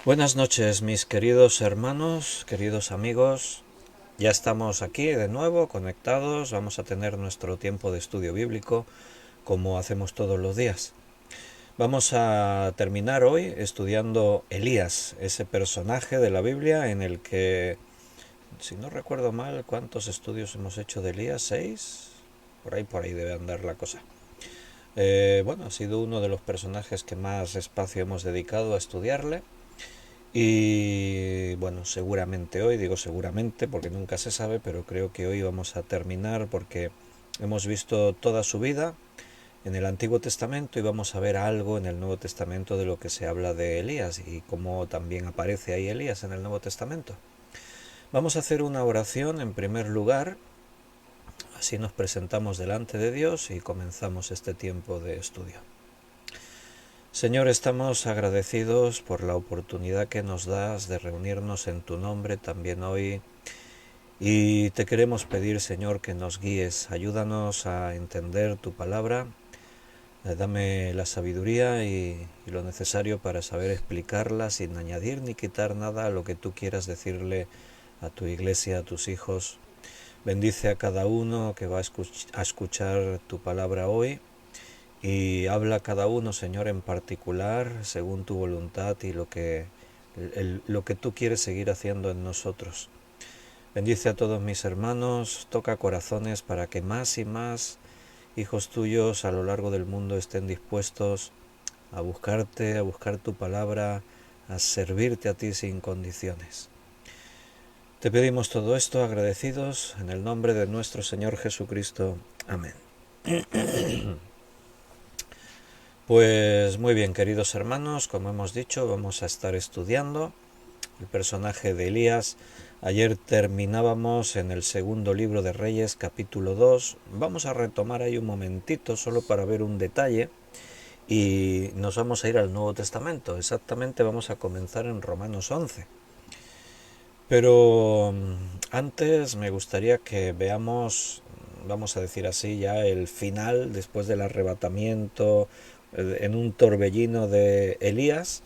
Buenas noches, mis queridos hermanos, queridos amigos. Ya estamos aquí de nuevo conectados. Vamos a tener nuestro tiempo de estudio bíblico como hacemos todos los días. Vamos a terminar hoy estudiando Elías, ese personaje de la Biblia en el que, si no recuerdo mal, ¿cuántos estudios hemos hecho de Elías? ¿6? Por ahí debe andar la cosa. Ha sido uno de los personajes que más espacio hemos dedicado a estudiarle. Y bueno, seguramente hoy, digo seguramente porque nunca se sabe, pero creo que hoy vamos a terminar porque hemos visto toda su vida en el Antiguo Testamento y vamos a ver algo en el Nuevo Testamento de lo que se habla de Elías y cómo también aparece ahí Elías en el Nuevo Testamento. Vamos a hacer una oración en primer lugar, así nos presentamos delante de Dios y comenzamos este tiempo de estudio. Señor, estamos agradecidos por la oportunidad que nos das de reunirnos en tu nombre también hoy y te queremos pedir, Señor, que nos guíes, ayúdanos a entender tu palabra, dame la sabiduría y lo necesario para saber explicarla sin añadir ni quitar nada a lo que tú quieras decirle a tu iglesia, a tus hijos. Bendice a cada uno que va a escuchar tu palabra hoy. Y habla cada uno, Señor, en particular, según tu voluntad y lo que tú quieres seguir haciendo en nosotros. Bendice a todos mis hermanos, toca corazones para que más y más hijos tuyos a lo largo del mundo estén dispuestos a buscarte, a buscar tu palabra, a servirte a ti sin condiciones. Te pedimos todo esto agradecidos en el nombre de nuestro Señor Jesucristo. Amén. Pues muy bien, queridos hermanos, como hemos dicho, vamos a estar estudiando el personaje de Elías. Ayer terminábamos en el segundo libro de Reyes, capítulo 2. Vamos a retomar ahí un momentito solo para ver un detalle y nos vamos a ir al Nuevo Testamento. Exactamente vamos a comenzar en Romanos 11. Pero antes me gustaría que veamos, vamos a decir así, ya el final después del arrebatamiento en un torbellino de Elías.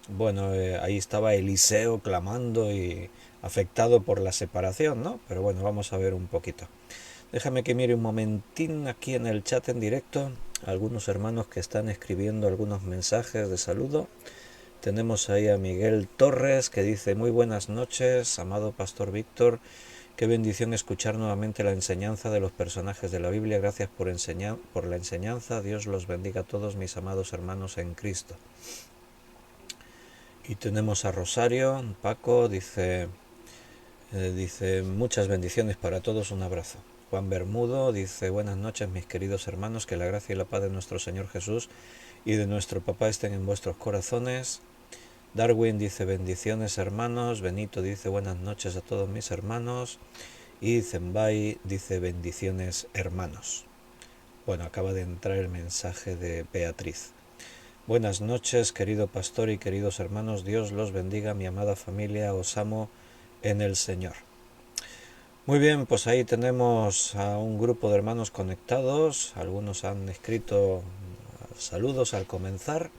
Bueno, ahí estaba Eliseo clamando y afectado por la separación, ¿no? Pero bueno, vamos a ver un poquito. Déjame que mire un momentín aquí en el chat en directo. Algunos hermanos que están escribiendo algunos mensajes de saludo. Tenemos ahí a Miguel Torres que dice: muy buenas noches, amado Pastor Víctor. Qué bendición escuchar nuevamente la enseñanza de los personajes de la Biblia. Gracias por la enseñanza. Dios los bendiga a todos mis amados hermanos en Cristo. Y tenemos a Rosario, Paco, dice muchas bendiciones para todos, un abrazo. Juan Bermudo dice: buenas noches mis queridos hermanos, que la gracia y la paz de nuestro Señor Jesús y de nuestro Papá estén en vuestros corazones. Darwin dice: bendiciones hermanos. Benito dice: buenas noches a todos mis hermanos. Y Zenbay dice: bendiciones hermanos. Bueno, acaba de entrar el mensaje de Beatriz. Buenas noches, querido pastor y queridos hermanos. Dios los bendiga, mi amada familia. Os amo en el Señor. Muy bien, pues ahí tenemos a un grupo de hermanos conectados. Algunos han escrito saludos al comenzar.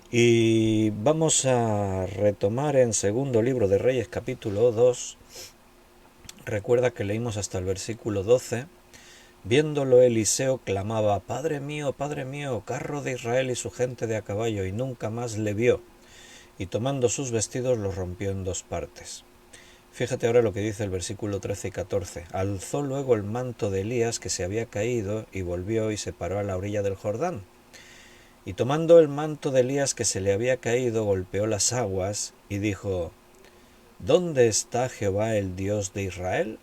Y vamos a retomar en segundo libro de Reyes, capítulo 2. Recuerda que leímos hasta el versículo 12. Viéndolo Eliseo clamaba: Padre mío, carro de Israel y su gente de a caballo, y nunca más le vio. Y tomando sus vestidos los rompió en dos partes. Fíjate ahora lo que dice el versículo 13 y 14. Alzó luego el manto de Elías que se había caído y volvió y se paró a la orilla del Jordán. Y tomando el manto de Elías que se le había caído, golpeó las aguas y dijo: ¿Dónde está Jehová el Dios de Israel?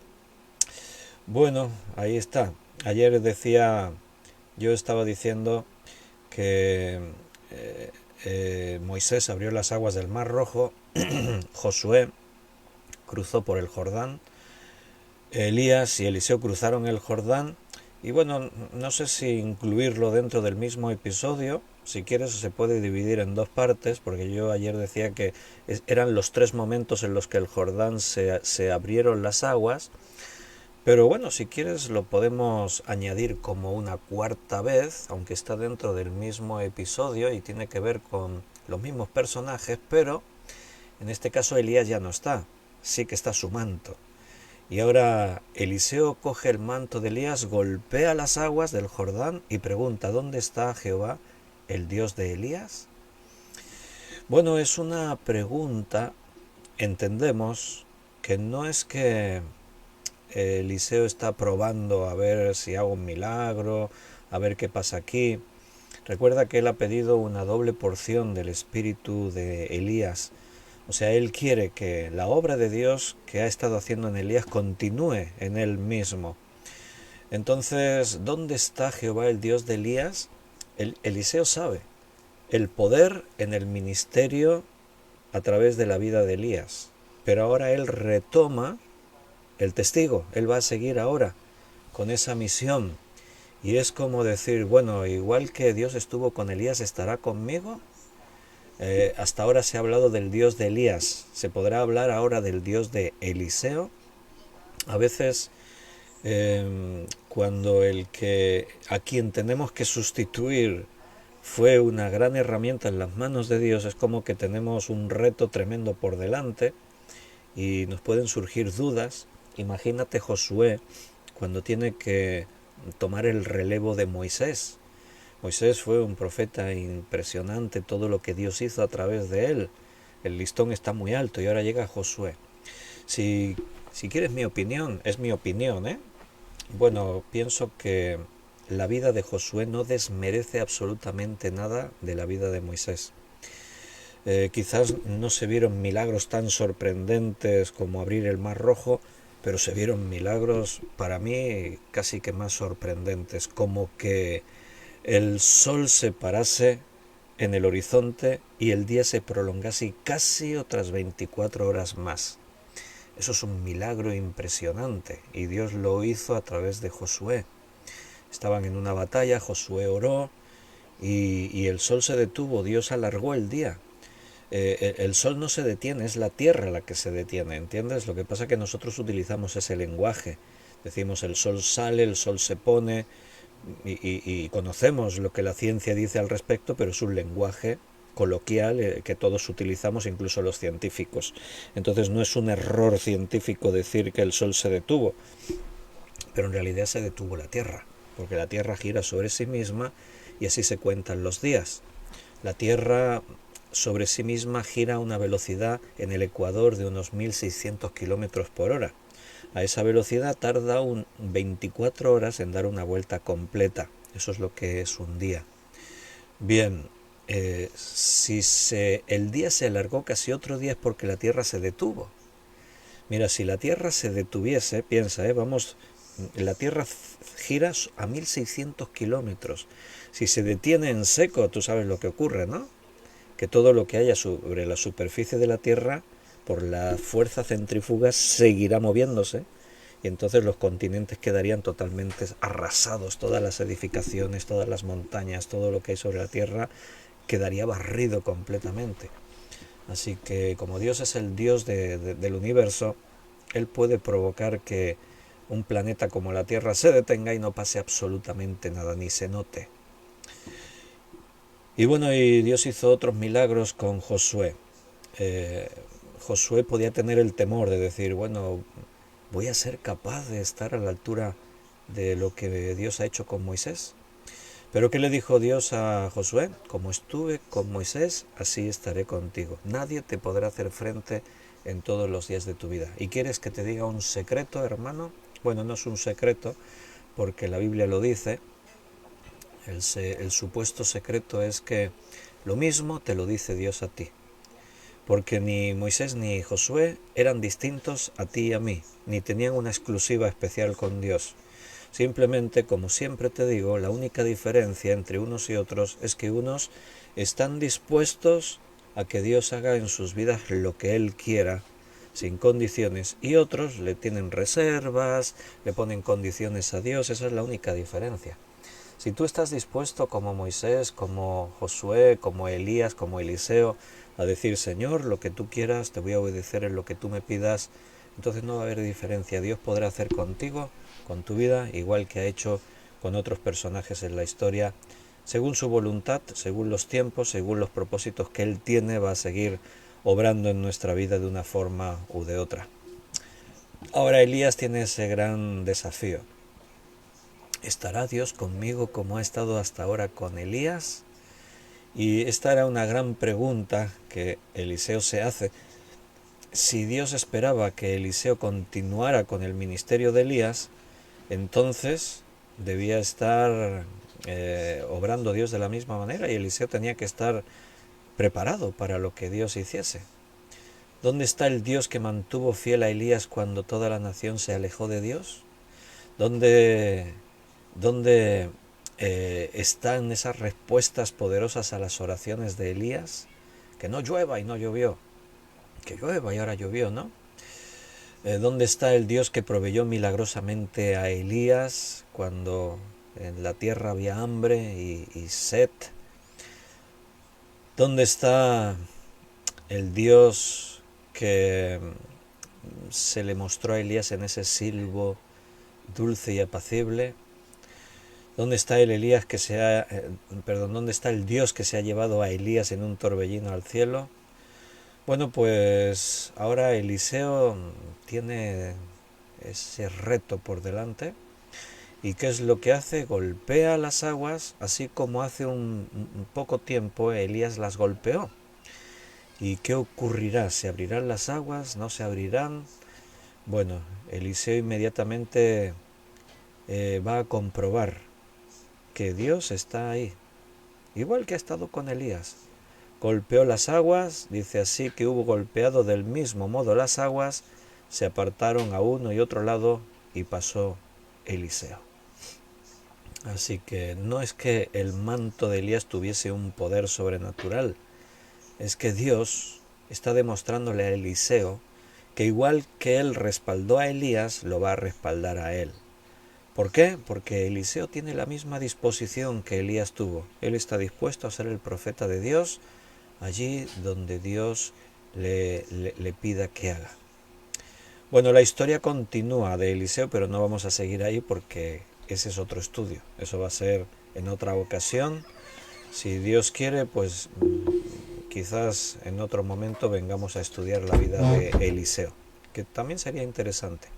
Bueno, ahí está. Ayer yo estaba diciendo que Moisés abrió las aguas del Mar Rojo, Josué cruzó por el Jordán, Elías y Eliseo cruzaron el Jordán, y bueno, no sé si incluirlo dentro del mismo episodio. Si quieres se puede dividir en dos partes, porque yo ayer decía que eran los tres momentos en los que el Jordán se abrieron las aguas. Pero bueno, si quieres lo podemos añadir como una cuarta vez, aunque está dentro del mismo episodio y tiene que ver con los mismos personajes, pero En este caso Elías ya no está, sí que está su manto. Y ahora Eliseo coge el manto de Elías, golpea las aguas del Jordán y pregunta, ¿dónde está Jehová, el Dios de Elías? Bueno, es una pregunta, entendemos que no es que Eliseo está probando a ver si hago un milagro, a ver qué pasa aquí. Recuerda que él ha pedido una doble porción del espíritu de Elías. O sea, él quiere que la obra de Dios que ha estado haciendo en Elías continúe en él mismo. Entonces, ¿dónde está Jehová, el Dios de Elías? Eliseo sabe el poder en el ministerio a través de la vida de Elías. Pero ahora él retoma el testigo. Él va a seguir ahora con esa misión. Y es como decir, bueno, igual que Dios estuvo con Elías, ¿estará conmigo? Hasta ahora se ha hablado del Dios de Elías. ¿Se podrá hablar ahora del Dios de Eliseo? A veces, cuando el que a quien tenemos que sustituir fue una gran herramienta en las manos de Dios, es como que tenemos un reto tremendo por delante y nos pueden surgir dudas. Imagínate Josué cuando tiene que tomar el relevo de Moisés. Moisés fue un profeta impresionante, todo lo que Dios hizo a través de él. El listón está muy alto y ahora llega Josué. Si quieres mi opinión, es mi opinión, ¿eh? Bueno, pienso que la vida de Josué no desmerece absolutamente nada de la vida de Moisés. Quizás no se vieron milagros tan sorprendentes como abrir el Mar Rojo, pero se vieron milagros para mí casi que más sorprendentes, como que el sol se parase en el horizonte y el día se prolongase casi otras 24 horas más. Eso es un milagro impresionante y Dios lo hizo a través de Josué. Estaban en una batalla, Josué oró y el sol se detuvo, Dios alargó el día. El sol no se detiene, es la tierra la que se detiene, ¿entiendes? Lo que pasa es que nosotros utilizamos ese lenguaje. Decimos el sol sale, el sol se pone, y conocemos lo que la ciencia dice al respecto, pero es un lenguaje coloquial que todos utilizamos, incluso los científicos. Entonces no es un error científico decir que el sol se detuvo, pero en realidad se detuvo la Tierra, porque la Tierra gira sobre sí misma y así se cuentan los días. La Tierra sobre sí misma gira a una velocidad en el ecuador de unos 1600 kilómetros por hora. A esa velocidad tarda 24 horas en dar una vuelta completa. Eso es lo que es un día. Bien, el día se alargó casi otro día es porque la Tierra se detuvo. Mira, si la Tierra se detuviese, piensa, la Tierra gira a 1600 kilómetros. Si se detiene en seco, tú sabes lo que ocurre, ¿no? Que todo lo que haya sobre la superficie de la Tierra, por la fuerza centrífuga, seguirá moviéndose y entonces los continentes quedarían totalmente arrasados, todas las edificaciones, todas las montañas, todo lo que hay sobre la Tierra quedaría barrido completamente. Así que como Dios es el Dios del universo, Él puede provocar que un planeta como la Tierra se detenga y no pase absolutamente nada, ni se note. Y bueno, y Dios hizo otros milagros con Josué. Josué podía tener el temor de decir, bueno, ¿voy a ser capaz de estar a la altura de lo que Dios ha hecho con Moisés? Pero ¿qué le dijo Dios a Josué? Como estuve con Moisés, así estaré contigo. Nadie te podrá hacer frente en todos los días de tu vida. ¿Y quieres que te diga un secreto, hermano? Bueno, no es un secreto, porque la Biblia lo dice. El supuesto secreto es que lo mismo te lo dice Dios a ti. Porque ni Moisés ni Josué eran distintos a ti y a mí, ni tenían una exclusiva especial con Dios. Simplemente, como siempre te digo, la única diferencia entre unos y otros es que unos están dispuestos a que Dios haga en sus vidas lo que Él quiera, sin condiciones, y otros le tienen reservas, le ponen condiciones a Dios. Esa es la única diferencia. Si tú estás dispuesto como Moisés, como Josué, como Elías, como Eliseo, a decir, Señor, lo que tú quieras, te voy a obedecer en lo que tú me pidas, entonces no va a haber diferencia. Dios podrá hacer contigo, con tu vida, igual que ha hecho con otros personajes en la historia, según su voluntad, según los tiempos, según los propósitos que Él tiene, va a seguir obrando en nuestra vida de una forma u de otra. Ahora Elías tiene ese gran desafío. ¿Estará Dios conmigo como ha estado hasta ahora con Elías? Y esta era una gran pregunta que Eliseo se hace. Si Dios esperaba que Eliseo continuara con el ministerio de Elías, entonces debía estar obrando Dios de la misma manera y Eliseo tenía que estar preparado para lo que Dios hiciese. ¿Dónde está el Dios que mantuvo fiel a Elías cuando toda la nación se alejó de Dios? ¿Dónde están esas respuestas poderosas a las oraciones de Elías? Que no llueva y no llovió, que llueva y ahora llovió, ¿no? ¿Dónde está el Dios que proveyó milagrosamente a Elías cuando en la tierra había hambre y sed? ¿Dónde está el Dios que se le mostró a Elías en ese silbo dulce y apacible? ¿Dónde está el Elías que ¿dónde está el Dios que se ha llevado a Elías en un torbellino al cielo? Bueno, pues ahora Eliseo tiene ese reto por delante. ¿Y qué es lo que hace? Golpea las aguas, así como hace un poco tiempo Elías las golpeó. ¿Y qué ocurrirá? ¿Se abrirán las aguas? ¿No se abrirán? Bueno, Eliseo inmediatamente va a comprobar que Dios está ahí, igual que ha estado con Elías. Golpeó las aguas, dice así que hubo golpeado del mismo modo las aguas, se apartaron a uno y otro lado y pasó Eliseo. Así que no es que el manto de Elías tuviese un poder sobrenatural, es que Dios está demostrándole a Eliseo que igual que él respaldó a Elías, lo va a respaldar a él. ¿Por qué? Porque Eliseo tiene la misma disposición que Elías tuvo. Él está dispuesto a ser el profeta de Dios allí donde Dios le pida que haga. Bueno, la historia continúa de Eliseo, pero no vamos a seguir ahí porque ese es otro estudio. Eso va a ser en otra ocasión. Si Dios quiere, pues quizás en otro momento vengamos a estudiar la vida de Eliseo, que también sería interesante.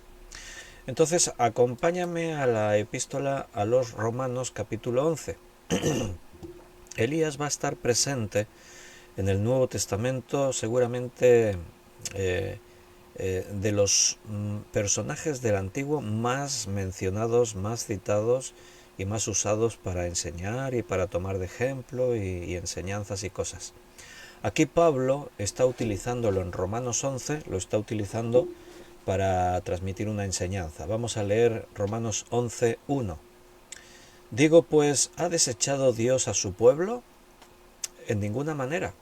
Entonces, acompáñame a la epístola a los Romanos capítulo 11. Elías va a estar presente en el Nuevo Testamento seguramente de los personajes del Antiguo más mencionados, más citados y más usados para enseñar y para tomar de ejemplo y enseñanzas y cosas. Aquí Pablo está utilizándolo en Romanos 11, lo está utilizando para transmitir una enseñanza. Vamos a leer Romanos 11, 1. Digo pues, ¿ha desechado Dios a su pueblo? En ninguna manera,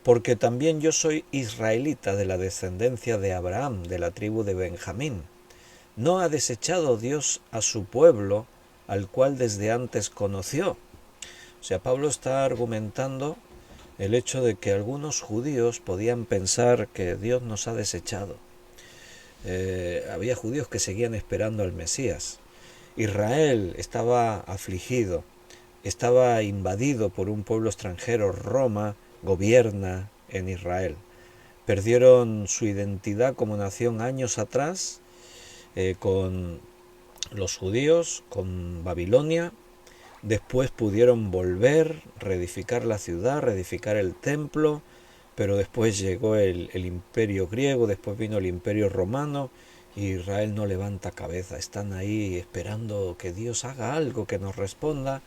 porque también yo soy israelita de la descendencia de Abraham, de la tribu de Benjamín. ¿No ha desechado Dios a su pueblo, al cual desde antes conoció? O sea, Pablo está argumentando el hecho de que algunos judíos podían pensar que Dios nos ha desechado. Había judíos que seguían esperando al Mesías. Israel estaba afligido, estaba invadido por un pueblo extranjero. Roma gobierna en Israel. Perdieron su identidad como nación años atrás con los judíos, con Babilonia. Después pudieron volver, reedificar la ciudad, reedificar el templo, pero después llegó el imperio griego, después vino el imperio romano, y Israel no levanta cabeza. Están ahí esperando que Dios haga algo, que nos responda,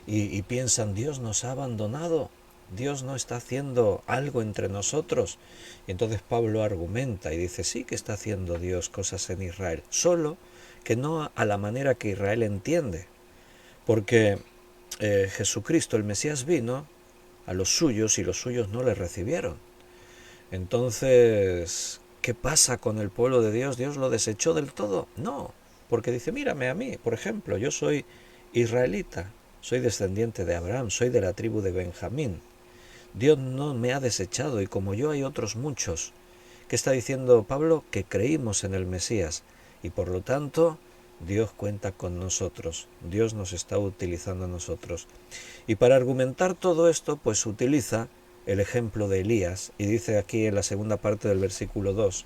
y piensan, Dios nos ha abandonado, Dios no está haciendo algo entre nosotros. Y entonces Pablo argumenta y dice, sí que está haciendo Dios cosas en Israel, solo que no a la manera que Israel entiende. Porque Jesucristo, el Mesías, vino a los suyos y los suyos no le recibieron. Entonces, ¿qué pasa con el pueblo de Dios? ¿Dios lo desechó del todo? No, porque dice, mírame a mí, por ejemplo, yo soy israelita, soy descendiente de Abraham, soy de la tribu de Benjamín. Dios no me ha desechado y como yo hay otros muchos. ¿Qué está diciendo Pablo? Que creímos en el Mesías y por lo tanto Dios cuenta con nosotros, Dios nos está utilizando a nosotros. Y para argumentar todo esto, pues utiliza el ejemplo de Elías, y dice aquí en la segunda parte del versículo 2,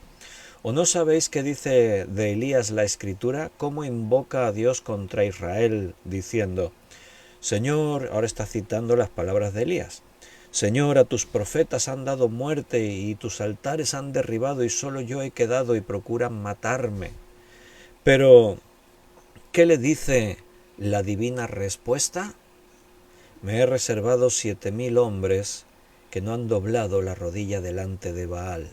¿o no sabéis qué dice de Elías la Escritura? ¿Cómo invoca a Dios contra Israel, diciendo, Señor, ahora está citando las palabras de Elías, Señor, a tus profetas han dado muerte y tus altares han derribado y solo yo he quedado y procuran matarme? Pero, ¿qué le dice la divina respuesta? Me he reservado 7000 hombres que no han doblado la rodilla delante de Baal.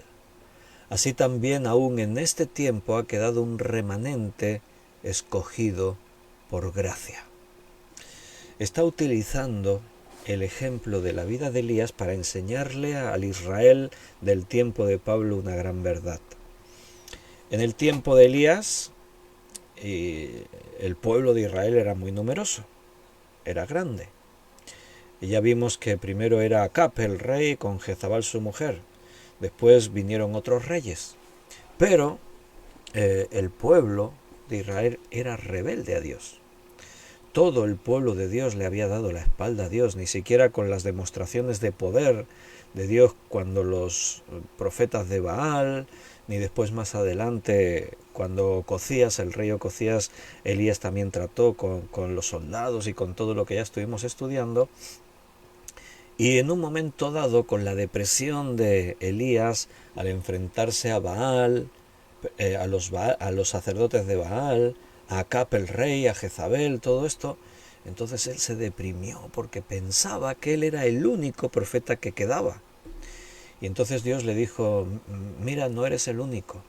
Así también aún en este tiempo ha quedado un remanente escogido por gracia. Está utilizando el ejemplo de la vida de Elías para enseñarle al Israel del tiempo de Pablo una gran verdad. En el tiempo de Elías, el pueblo de Israel era muy numeroso, era grande. Y ya vimos que primero era Acab el rey con Jezabel su mujer, después vinieron otros reyes, pero el pueblo de Israel era rebelde a Dios. Todo el pueblo de Dios le había dado la espalda a Dios, ni siquiera con las demostraciones de poder de Dios cuando los profetas de Baal, ni después más adelante cuando Ocosías, el rey Ocosías, Elías también trató con los soldados y con todo lo que ya estuvimos estudiando. Y en un momento dado, con la depresión de Elías al enfrentarse a Baal, a los sacerdotes de Baal, a Acab el rey, a Jezabel, todo esto, entonces él se deprimió porque pensaba que él era el único profeta que quedaba. Y entonces Dios le dijo, mira, no eres el único.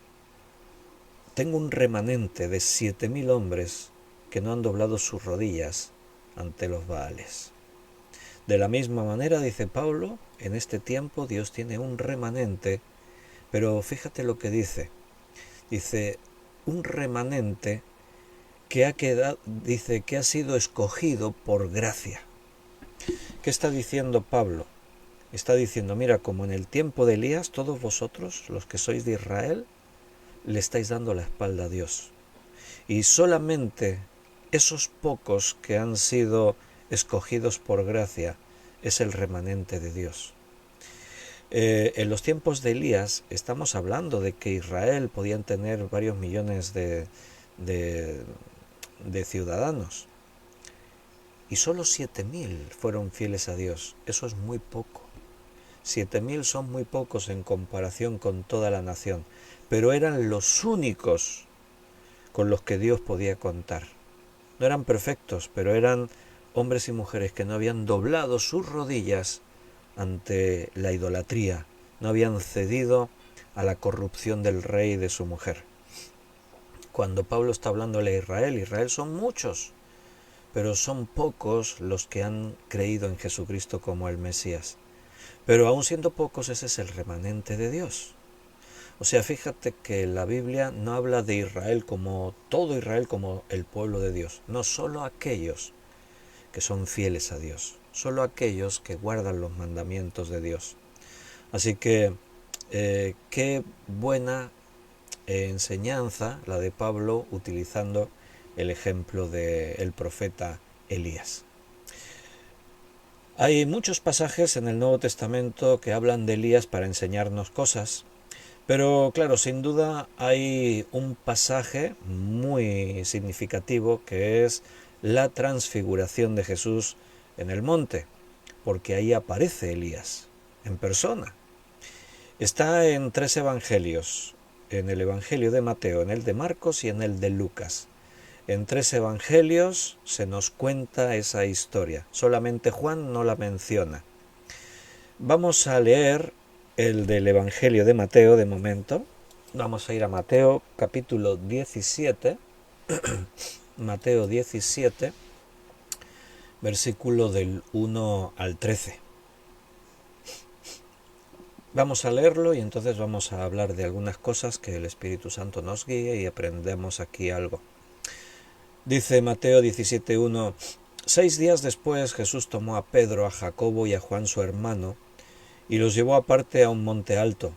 Tengo un remanente de 7000 hombres que no han doblado sus rodillas ante los Baales. De la misma manera, dice Pablo, en este tiempo Dios tiene un remanente, pero fíjate lo que dice. Dice, un remanente que ha quedado, dice que ha sido escogido por gracia. ¿Qué está diciendo Pablo? Está diciendo, mira, como en el tiempo de Elías, todos vosotros, los que sois de Israel, le estáis dando la espalda a Dios. Y solamente esos pocos que han sido escogidos por gracia es el remanente de Dios. En los tiempos de Elías estamos hablando de que Israel podían tener varios millones de ciudadanos y solo 7000 fueron fieles a Dios. Eso es muy poco. 7000 son muy pocos en comparación con toda la nación, pero eran los únicos con los que Dios podía contar. No eran perfectos, pero eran hombres y mujeres que no habían doblado sus rodillas ante la idolatría, no habían cedido a la corrupción del rey y de su mujer. Cuando Pablo está hablándole a Israel, Israel son muchos, pero son pocos los que han creído en Jesucristo como el Mesías. Pero aun siendo pocos, ese es el remanente de Dios. O sea, fíjate que la Biblia no habla de Israel como todo Israel, como el pueblo de Dios. No, solo aquellos que son fieles a Dios, solo aquellos que guardan los mandamientos de Dios. Así que qué buena enseñanza la de Pablo utilizando el ejemplo del profeta Elías. Hay muchos pasajes en el Nuevo Testamento que hablan de Elías para enseñarnos cosas. Pero claro, sin duda hay un pasaje muy significativo que es la transfiguración de Jesús en el monte, porque ahí aparece Elías en persona. Está en 3 evangelios, en el Evangelio de Mateo, en el de Marcos y en el de Lucas. En 3 evangelios se nos cuenta esa historia, solamente Juan no la menciona. Vamos a leer el del Evangelio de Mateo de momento. Vamos a ir a Mateo capítulo 17, Mateo 17, versículo del 1 al 13. Vamos a leerlo y entonces vamos a hablar de algunas cosas que el Espíritu Santo nos guíe y aprendemos aquí algo. Dice Mateo 17:1, 6 días después Jesús tomó a Pedro, a Jacobo y a Juan su hermano, y los llevó aparte a un monte alto,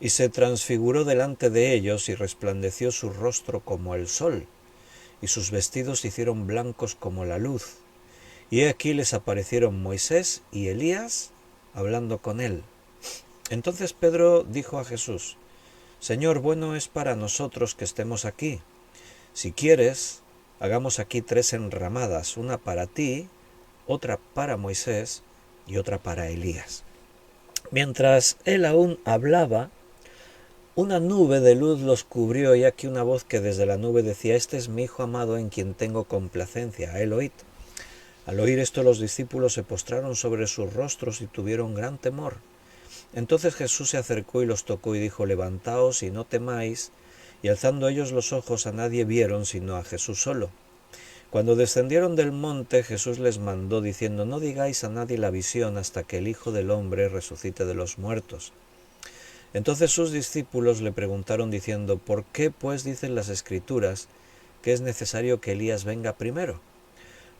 y se transfiguró delante de ellos y resplandeció su rostro como el sol, y sus vestidos se hicieron blancos como la luz. Y he aquí les aparecieron Moisés y Elías hablando con él. Entonces Pedro dijo a Jesús: Señor, bueno es para nosotros que estemos aquí. Si quieres, hagamos aquí 3 enramadas, una para ti, otra para Moisés y otra para Elías. Mientras él aún hablaba, una nube de luz los cubrió, y aquí una voz que desde la nube decía: Este es mi Hijo amado en quien tengo complacencia, a él oíd. Al oír esto, los discípulos se postraron sobre sus rostros y tuvieron gran temor. Entonces Jesús se acercó y los tocó y dijo: Levantaos y no temáis. Y alzando ellos los ojos, a nadie vieron sino a Jesús solo. Cuando descendieron del monte, Jesús les mandó diciendo: No digáis a nadie la visión hasta que el Hijo del Hombre resucite de los muertos. Entonces sus discípulos le preguntaron diciendo: ¿Por qué pues dicen las Escrituras que es necesario que Elías venga primero?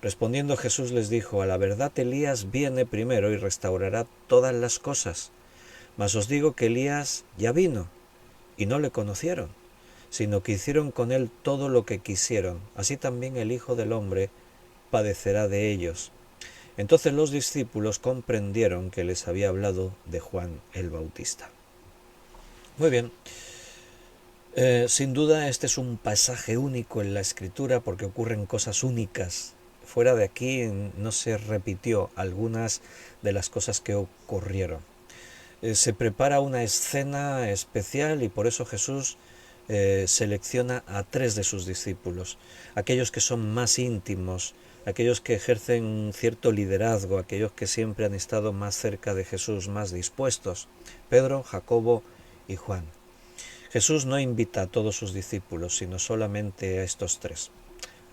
Respondiendo Jesús les dijo: A la verdad Elías viene primero y restaurará todas las cosas. Mas os digo que Elías ya vino, y no le conocieron, sino que hicieron con él todo lo que quisieron. Así también el Hijo del Hombre padecerá de ellos. Entonces los discípulos comprendieron que les había hablado de Juan el Bautista. Muy bien. Sin duda este es un pasaje único en la Escritura porque ocurren cosas únicas. Fuera de aquí no se repitió algunas de las cosas que ocurrieron. Se prepara una escena especial y por eso Jesús selecciona a 3 de sus discípulos, aquellos que son más íntimos, aquellos que ejercen un cierto liderazgo, aquellos que siempre han estado más cerca de Jesús, más dispuestos: Pedro, Jacobo y Juan. Jesús no invita a todos sus discípulos, sino solamente a estos 3.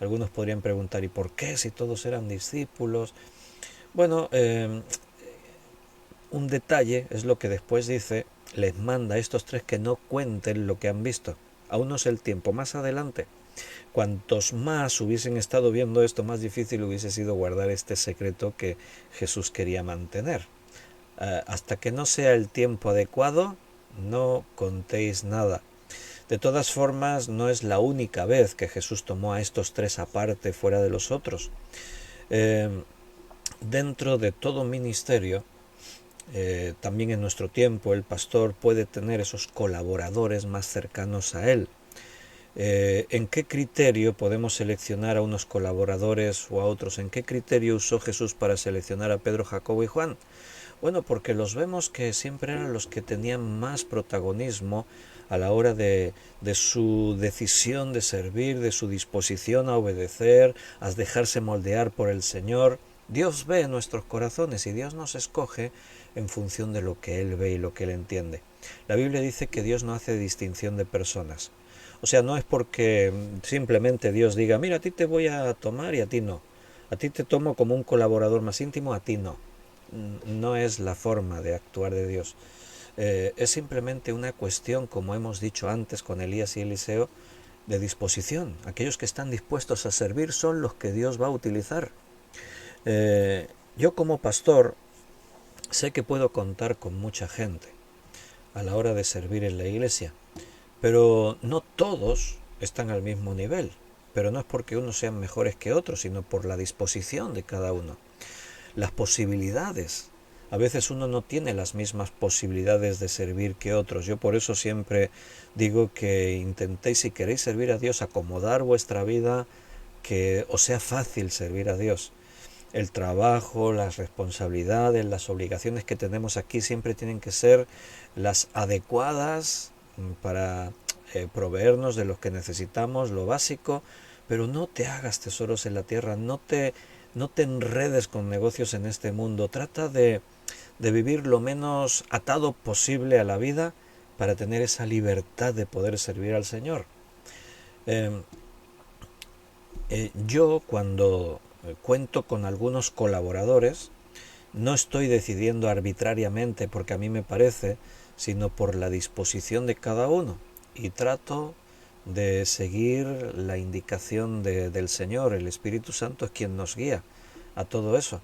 Algunos podrían preguntar: ¿y por qué si todos eran discípulos? Bueno, un detalle es lo que después dice: les manda a estos 3 que no cuenten lo que han visto. Aún no es el tiempo, más adelante. Cuantos más hubiesen estado viendo esto, más difícil hubiese sido guardar este secreto que Jesús quería mantener. Hasta que no sea el tiempo adecuado, no contéis nada. De todas formas, no es la única vez que Jesús tomó a estos 3 aparte, fuera de los otros. Dentro de todo ministerio, también en nuestro tiempo, el pastor puede tener esos colaboradores más cercanos a él. ¿En qué criterio podemos seleccionar a unos colaboradores o a otros? ¿En qué criterio usó Jesús para seleccionar a Pedro, Jacobo y Juan? Bueno, porque los vemos que siempre eran los que tenían más protagonismo a la hora de su decisión de servir, de su disposición a obedecer, a dejarse moldear por el Señor. Dios ve nuestros corazones y Dios nos escoge en función de lo que Él ve y lo que Él entiende. La Biblia dice que Dios no hace distinción de personas. O sea, no es porque simplemente Dios diga: mira, a ti te voy a tomar y a ti no. A ti te tomo como un colaborador más íntimo, a ti no. No es la forma de actuar de Dios. Es simplemente una cuestión, como hemos dicho antes con Elías y Eliseo, de disposición. Aquellos que están dispuestos a servir son los que Dios va a utilizar. Yo como pastor sé que puedo contar con mucha gente a la hora de servir en la iglesia, pero no todos están al mismo nivel. Pero no es porque unos sean mejores que otros, sino por la disposición de cada uno. Las posibilidades. A veces uno no tiene las mismas posibilidades de servir que otros. Yo por eso siempre digo que intentéis, si queréis servir a Dios, acomodar vuestra vida, que os sea fácil servir a Dios. El trabajo, las responsabilidades, las obligaciones que tenemos aquí siempre tienen que ser las adecuadas para proveernos de lo que necesitamos, lo básico, pero no te hagas tesoros en la tierra, no te enredes con negocios en este mundo. Trata de vivir lo menos atado posible a la vida para tener esa libertad de poder servir al Señor. Yo cuando cuento con algunos colaboradores, no estoy decidiendo arbitrariamente porque a mí me parece, sino por la disposición de cada uno. Y trato de seguir la indicación del Señor. El Espíritu Santo es quien nos guía a todo eso.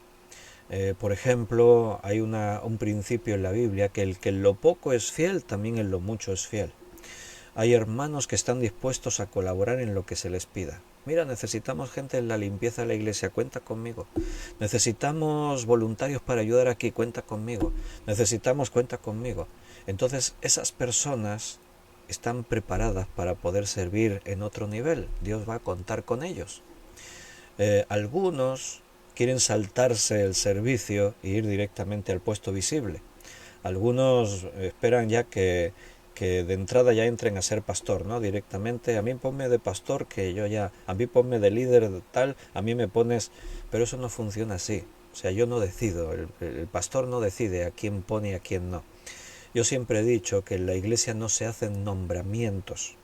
Por ejemplo, hay un principio en la Biblia que el que en lo poco es fiel, también en lo mucho es fiel. Hay hermanos que están dispuestos a colaborar en lo que se les pida. Mira, necesitamos gente en la limpieza de la iglesia, cuenta conmigo. Necesitamos voluntarios para ayudar aquí, cuenta conmigo. Necesitamos, cuenta conmigo. Entonces, esas personas están preparadas para poder servir en otro nivel. Dios va a contar con ellos. Algunos quieren saltarse el servicio e ir directamente al puesto visible. Algunos esperan ya que de entrada ya entren a ser pastor, ¿no? Directamente, a mí ponme de pastor, que yo ya, a mí ponme de líder tal, a mí me pones, pero eso no funciona así. O sea, yo no decido, el pastor no decide a quién pone y a quién no. Yo siempre he dicho que en la iglesia no se hacen nombramientos.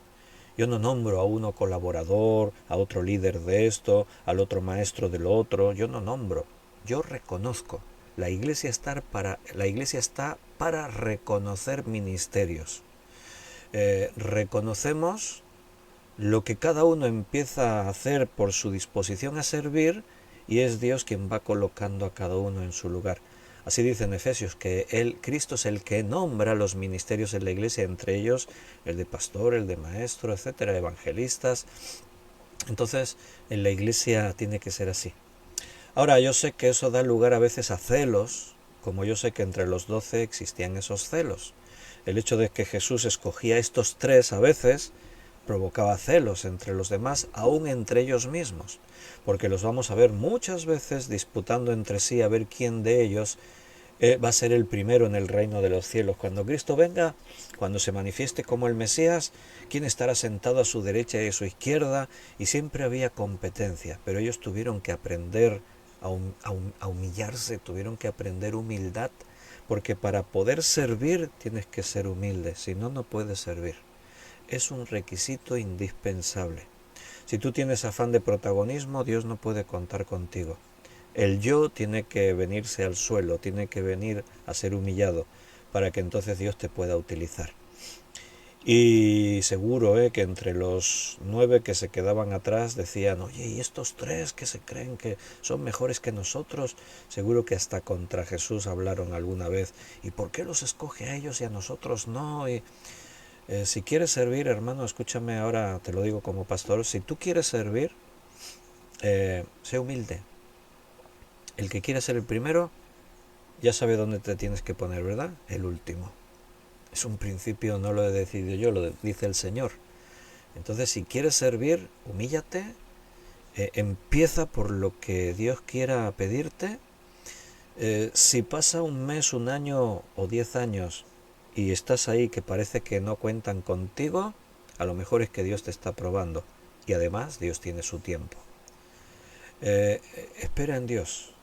Yo no nombro a uno colaborador, a otro líder de esto, al otro maestro de lo otro, yo no nombro, yo reconozco. La iglesia está para reconocer ministerios. Reconocemos lo que cada uno empieza a hacer por su disposición a servir y es Dios quien va colocando a cada uno en su lugar. Así dice en Efesios que Cristo es el que nombra los ministerios en la iglesia, entre ellos el de pastor, el de maestro, etcétera, evangelistas. Entonces, en la iglesia tiene que ser así. Ahora, yo sé que eso da lugar a veces a celos, como yo sé que entre los 12 existían esos celos. El hecho de que Jesús escogía a estos 3 a veces provocaba celos entre los demás, aún entre ellos mismos, porque los vamos a ver muchas veces disputando entre sí a ver quién de ellos va a ser el primero en el reino de los cielos. Cuando Cristo venga, cuando se manifieste como el Mesías, quién estará sentado a su derecha y a su izquierda, y siempre había competencia, pero ellos tuvieron que aprender a humillarse, tuvieron que aprender humildad, porque para poder servir tienes que ser humilde, si no, no puedes servir. Es un requisito indispensable. Si tú tienes afán de protagonismo, Dios no puede contar contigo. El yo tiene que venirse al suelo, tiene que venir a ser humillado, para que entonces Dios te pueda utilizar. Y seguro que entre los 9 que se quedaban atrás decían, oye, ¿y estos 3 que se creen que son mejores que nosotros? Seguro que hasta contra Jesús hablaron alguna vez. ¿Y por qué los escoge a ellos y a nosotros no? Y si quieres servir, hermano, escúchame ahora, te lo digo como pastor, si tú quieres servir, sé humilde. El que quiere ser el primero, ya sabe dónde te tienes que poner, ¿verdad? El último. Es un principio, no lo he decidido yo, lo dice el Señor. Entonces, si quieres servir, humíllate, empieza por lo que Dios quiera pedirte. Si pasa un mes, un año o 10 años y estás ahí que parece que no cuentan contigo, a lo mejor es que Dios te está probando. Y además, Dios tiene su tiempo. Espera en Dios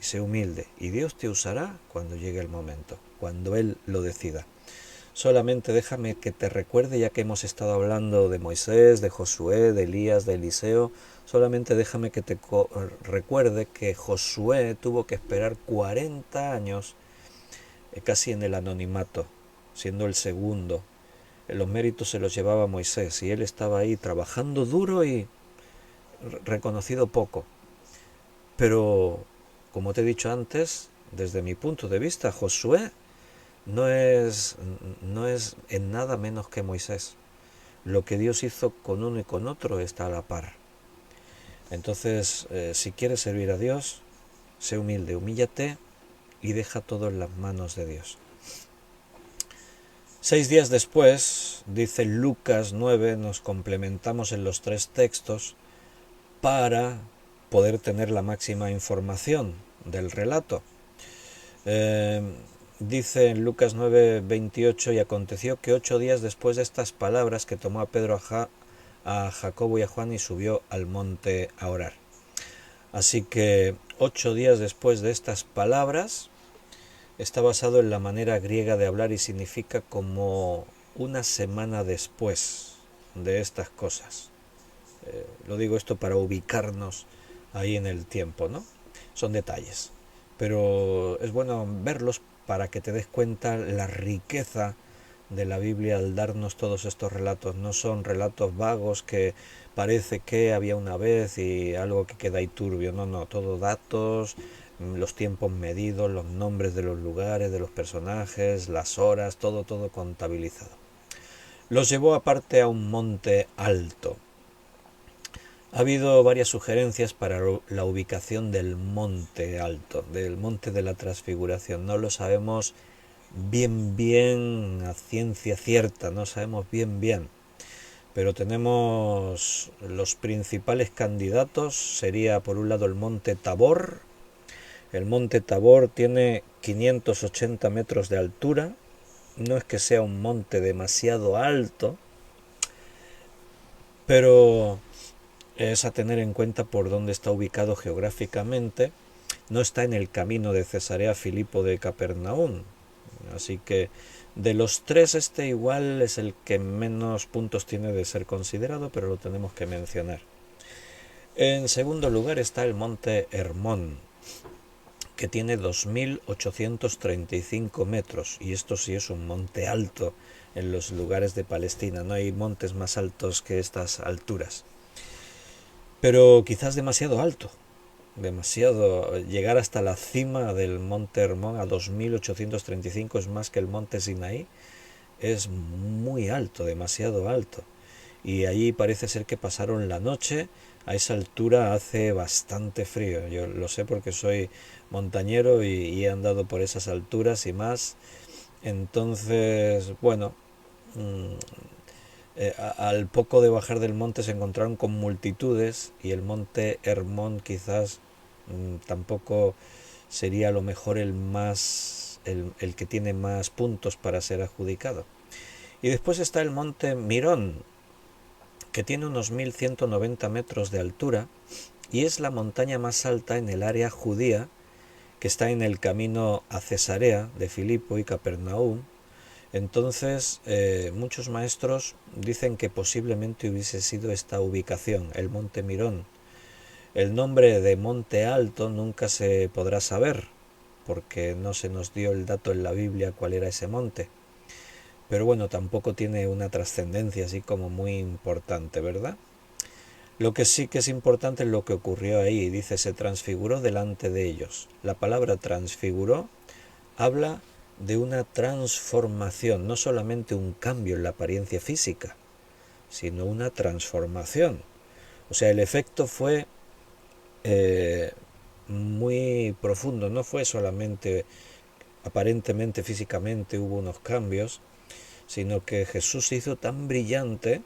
y sé humilde. Y Dios te usará cuando llegue el momento, cuando Él lo decida. Solamente déjame que te recuerde, ya que hemos estado hablando de Moisés, de Josué, de Elías, de Eliseo, solamente déjame que te recuerde que Josué tuvo que esperar 40 años casi en el anonimato, siendo el segundo. Los méritos se los llevaba Moisés y él estaba ahí trabajando duro y reconocido poco. Pero, como te he dicho antes, desde mi punto de vista, Josué no es en nada menos que Moisés. Lo que Dios hizo con uno y con otro está a la par. Entonces, si quieres servir a Dios, sé humilde, humíllate y deja todo en las manos de Dios. 6 días después, dice Lucas 9, nos complementamos en los 3 textos para poder tener la máxima información del relato. Dice en Lucas 9:28, y aconteció que 8 días después de estas palabras que tomó a Pedro, a Jacobo y a Juan y subió al monte a orar. Así que 8 días después de estas palabras está basado en la manera griega de hablar y significa como una semana después de estas cosas. Lo digo esto para ubicarnos ahí en el tiempo, ¿no? Son detalles, pero es bueno verlos para que te des cuenta la riqueza de la Biblia al darnos todos estos relatos. No son relatos vagos que parece que había una vez y algo que queda ahí turbio. No, todo datos, los tiempos medidos, los nombres de los lugares, de los personajes, las horas, todo contabilizado. Los llevó aparte a un monte alto. Ha habido varias sugerencias para la ubicación del monte alto, del monte de la Transfiguración. No lo sabemos bien a ciencia cierta, no sabemos bien. Pero tenemos los principales candidatos. Sería por un lado el monte Tabor. El monte Tabor tiene 580 metros de altura. No es que sea un monte demasiado alto, pero es a tener en cuenta por dónde está ubicado geográficamente. No está en el camino de Cesarea Filipo de Capernaum. Así que de los tres, este igual es el que menos puntos tiene de ser considerado, pero lo tenemos que mencionar. En segundo lugar está el monte Hermón, que tiene 2.835 metros, y esto sí es un monte alto en los lugares de Palestina. No hay montes más altos que estas alturas, pero quizás demasiado alto. Llegar hasta la cima del monte Hermón a 2.835 es más que el monte Sinaí. Es muy alto, demasiado alto. Y allí parece ser que pasaron la noche. A esa altura hace bastante frío. Yo lo sé porque soy montañero y he andado por esas alturas y más. Entonces, bueno, al poco de bajar del monte se encontraron con multitudes, y el monte Hermón quizás tampoco sería a lo mejor el que tiene más puntos para ser adjudicado. Y después está el monte Mirón, que tiene unos 1.190 metros de altura y es la montaña más alta en el área judía, que está en el camino a Cesarea de Filipo y Capernaum. Entonces, muchos maestros dicen que posiblemente hubiese sido esta ubicación, el monte Mirón. El nombre de monte alto nunca se podrá saber, porque no se nos dio el dato en la Biblia cuál era ese monte. Pero bueno, tampoco tiene una trascendencia así como muy importante, ¿verdad? Lo que sí que es importante es lo que ocurrió ahí. Dice, se transfiguró delante de ellos. La palabra transfiguró habla de una transformación, no solamente un cambio en la apariencia física, sino una transformación. O sea, el efecto fue muy profundo, no fue solamente aparentemente físicamente hubo unos cambios, sino que Jesús se hizo tan brillante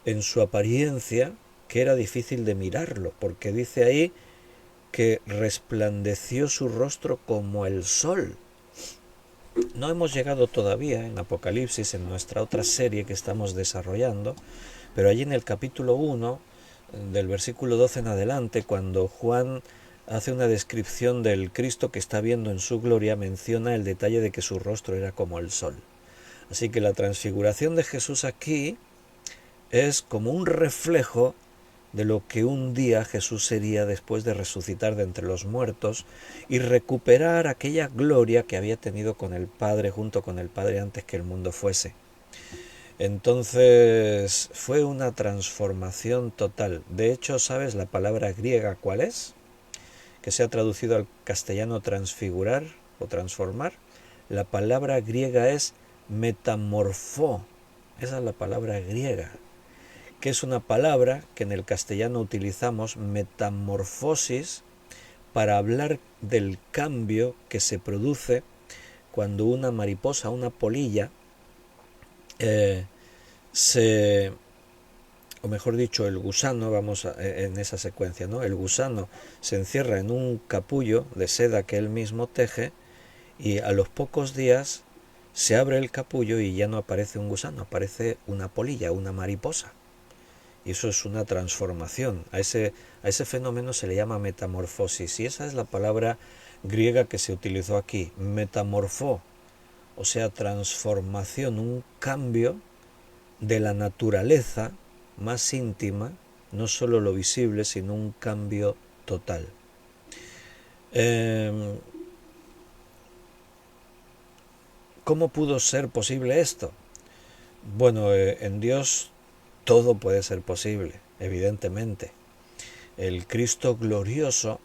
en su apariencia que era difícil de mirarlo, porque dice ahí que resplandeció su rostro como el sol. No hemos llegado todavía en Apocalipsis, en nuestra otra serie que estamos desarrollando, pero allí en el capítulo 1, del versículo 12 en adelante, cuando Juan hace una descripción del Cristo que está viendo en su gloria, menciona el detalle de que su rostro era como el sol. Así que la transfiguración de Jesús aquí es como un reflejo de lo que un día Jesús sería después de resucitar de entre los muertos y recuperar aquella gloria que había tenido con el Padre, junto con el Padre antes que el mundo fuese. Entonces fue una transformación total. De hecho, ¿sabes la palabra griega cuál es? Que se ha traducido al castellano transfigurar o transformar. La palabra griega es metamorfó. Esa es la palabra griega, que es una palabra que en el castellano utilizamos, metamorfosis, para hablar del cambio que se produce cuando una mariposa, una polilla, o mejor dicho, el gusano, en esa secuencia, ¿no? El gusano se encierra en un capullo de seda que él mismo teje, y a los pocos días se abre el capullo y ya no aparece un gusano, aparece una polilla, una mariposa. Y eso es una transformación. A ese fenómeno se le llama metamorfosis. Y esa es la palabra griega que se utilizó aquí, metamorfó. O sea, transformación, un cambio de la naturaleza más íntima, no solo lo visible, sino un cambio total. ¿Cómo pudo ser posible esto? Bueno, en Dios todo puede ser posible, evidentemente. El Cristo glorioso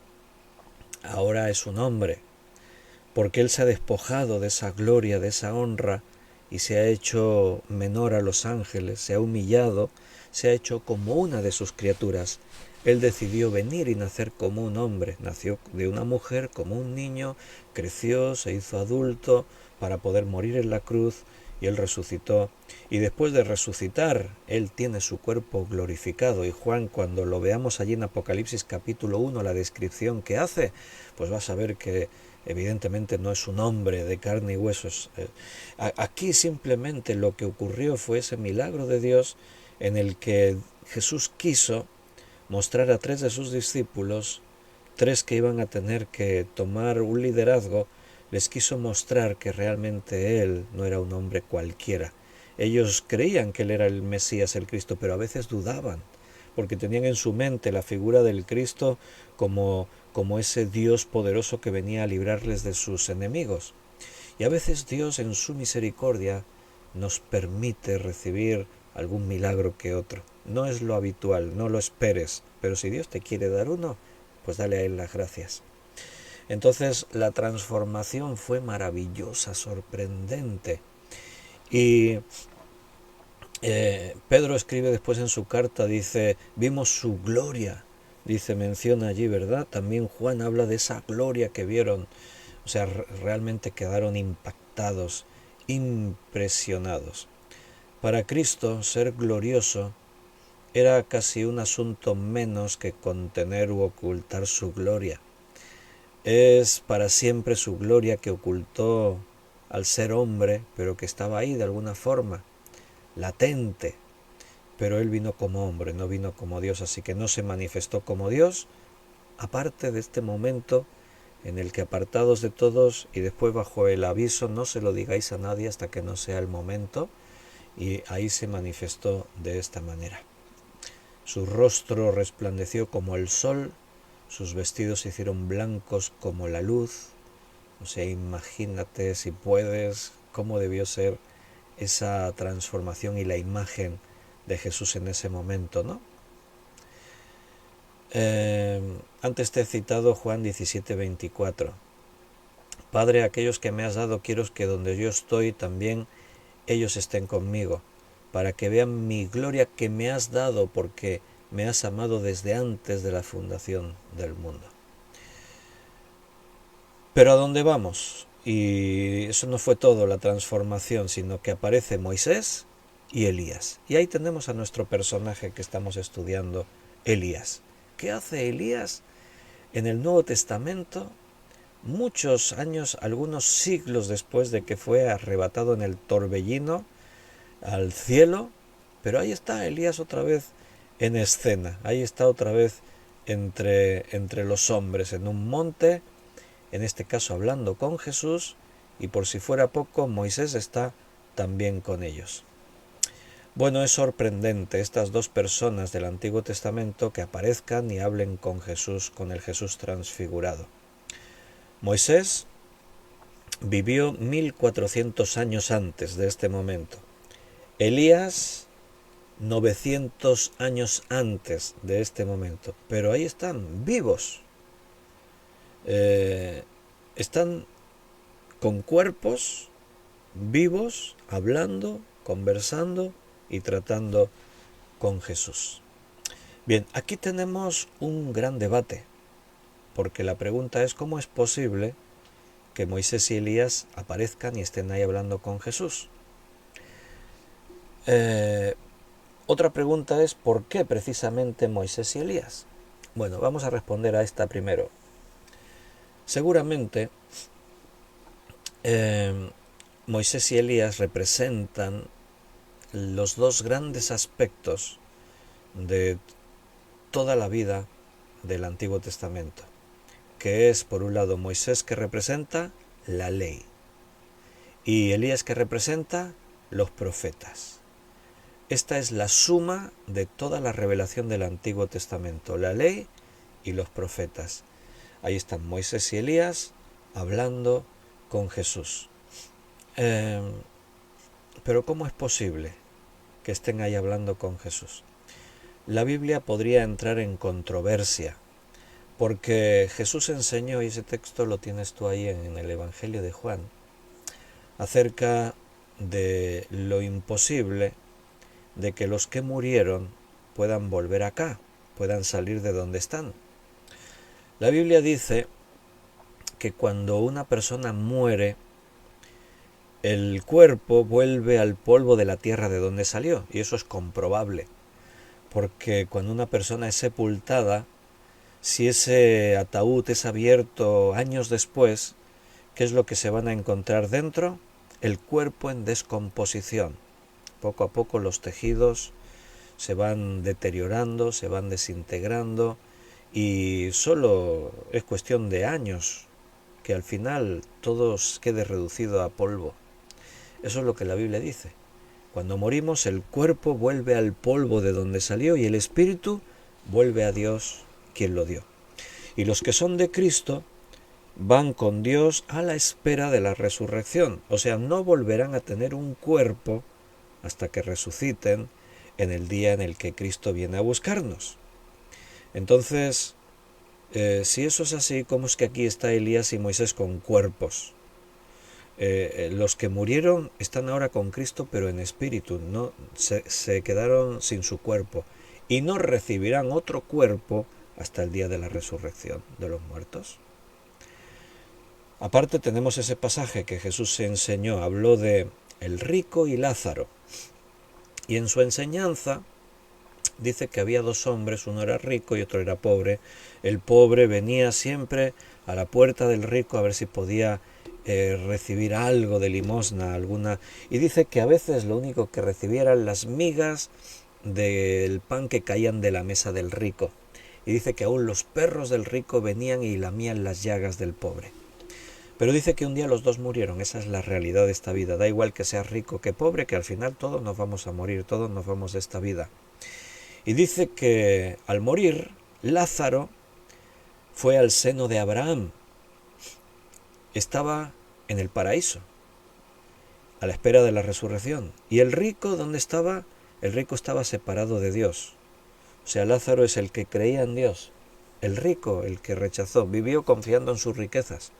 ahora es un hombre, porque Él se ha despojado de esa gloria, de esa honra, y se ha hecho menor a los ángeles, se ha humillado, se ha hecho como una de sus criaturas. Él decidió venir y nacer como un hombre, nació de una mujer como un niño, creció, se hizo adulto para poder morir en la cruz y Él resucitó. Y después de resucitar, Él tiene su cuerpo glorificado. Y Juan, cuando lo veamos allí en Apocalipsis capítulo 1, la descripción que hace, pues vas a ver que evidentemente no es un hombre de carne y huesos. Aquí simplemente lo que ocurrió fue ese milagro de Dios en el que Jesús quiso mostrar a 3 de sus discípulos, 3 que iban a tener que tomar un liderazgo, les quiso mostrar que realmente Él no era un hombre cualquiera. Ellos creían que Él era el Mesías, el Cristo, pero a veces dudaban, porque tenían en su mente la figura del Cristo como ese Dios poderoso que venía a librarles de sus enemigos. Y a veces Dios en su misericordia nos permite recibir algún milagro que otro. No es lo habitual, no lo esperes, pero si Dios te quiere dar uno, pues dale a Él las gracias. Entonces la transformación fue maravillosa, sorprendente. Y Pedro escribe después en su carta, dice, vimos su gloria, dice, menciona allí, ¿verdad? También Juan habla de esa gloria que vieron, o sea, realmente quedaron impactados, impresionados. Para Cristo, ser glorioso era casi un asunto menos que contener u ocultar su gloria. Es para siempre su gloria que ocultó al ser hombre, pero que estaba ahí de alguna forma, latente. Pero Él vino como hombre, no vino como Dios, así que no se manifestó como Dios, aparte de este momento en el que apartados de todos y después bajo el aviso, no se lo digáis a nadie hasta que no sea el momento, y ahí se manifestó de esta manera. Su rostro resplandeció como el sol, sus vestidos se hicieron blancos como la luz. O sea, imagínate si puedes cómo debió ser esa transformación y la imagen de Jesús en ese momento, ¿no? Antes te he citado Juan 17:24. Padre, aquellos que me has dado, quiero que donde yo estoy también ellos estén conmigo, para que vean mi gloria que me has dado, porque me has amado desde antes de la fundación del mundo. Pero ¿a dónde vamos? Y eso no fue todo la transformación, sino que aparece Moisés y Elías. Y ahí tenemos a nuestro personaje que estamos estudiando, Elías. ¿Qué hace Elías en el Nuevo Testamento? Muchos años, algunos siglos después de que fue arrebatado en el torbellino al cielo, pero ahí está Elías otra vez en escena, ahí está otra vez entre los hombres en un monte, en este caso hablando con Jesús, y por si fuera poco, Moisés está también con ellos. Bueno, es sorprendente estas dos personas del Antiguo Testamento que aparezcan y hablen con Jesús, con el Jesús transfigurado. Moisés vivió 1400 años antes de este momento. Elías 900 años antes de este momento, pero ahí están, vivos. Están con cuerpos vivos, hablando, conversando y tratando con Jesús. Bien, aquí tenemos un gran debate, porque la pregunta es ¿cómo es posible que Moisés y Elías aparezcan y estén ahí hablando con Jesús? Otra pregunta es ¿por qué precisamente Moisés y Elías? Bueno, vamos a responder a esta primero. Seguramente Moisés y Elías representan los dos grandes aspectos de toda la vida del Antiguo Testamento, que es por un lado Moisés, que representa la ley, y Elías, que representa los profetas. Esta es la suma de toda la revelación del Antiguo Testamento, la ley y los profetas. Ahí están Moisés y Elías hablando con Jesús. Pero ¿cómo es posible que estén ahí hablando con Jesús? La Biblia podría entrar en controversia, porque Jesús enseñó, y ese texto lo tienes tú ahí en el Evangelio de Juan, acerca de lo imposible de que los que murieron puedan volver acá, puedan salir de donde están. La Biblia dice que cuando una persona muere, el cuerpo vuelve al polvo de la tierra de donde salió, y eso es comprobable, porque cuando una persona es sepultada, si ese ataúd es abierto años después, ¿qué es lo que se van a encontrar dentro? El cuerpo en descomposición. Poco a poco los tejidos se van deteriorando, se van desintegrando, y solo es cuestión de años que al final todo quede reducido a polvo. Eso es lo que la Biblia dice. Cuando morimos, el cuerpo vuelve al polvo de donde salió y el espíritu vuelve a Dios, quien lo dio. Y los que son de Cristo van con Dios a la espera de la resurrección. O sea, no volverán a tener un cuerpo hasta que resuciten en el día en el que Cristo viene a buscarnos. Entonces, si eso es así, ¿cómo es que aquí está Elías y Moisés con cuerpos? Los que murieron están ahora con Cristo, pero en espíritu, no se quedaron sin su cuerpo y no recibirán otro cuerpo hasta el día de la resurrección de los muertos. Aparte tenemos ese pasaje que Jesús se enseñó, habló de el rico y Lázaro, y en su enseñanza dice que había dos hombres, uno era rico y otro era pobre. El pobre venía siempre a la puerta del rico a ver si podía recibir algo de limosna, alguna, y dice que a veces lo único que recibía eran las migas del pan que caían de la mesa del rico, y dice que aún los perros del rico venían y lamían las llagas del pobre. Pero dice que un día los dos murieron. Esa es la realidad de esta vida. Da igual que seas rico que pobre, que al final todos nos vamos a morir, todos nos vamos de esta vida. Y dice que al morir, Lázaro fue al seno de Abraham. Estaba en el paraíso, a la espera de la resurrección. ¿Y el rico dónde estaba? El rico estaba separado de Dios. O sea, Lázaro es el que creía en Dios. El rico, el que rechazó, vivió confiando en sus riquezas.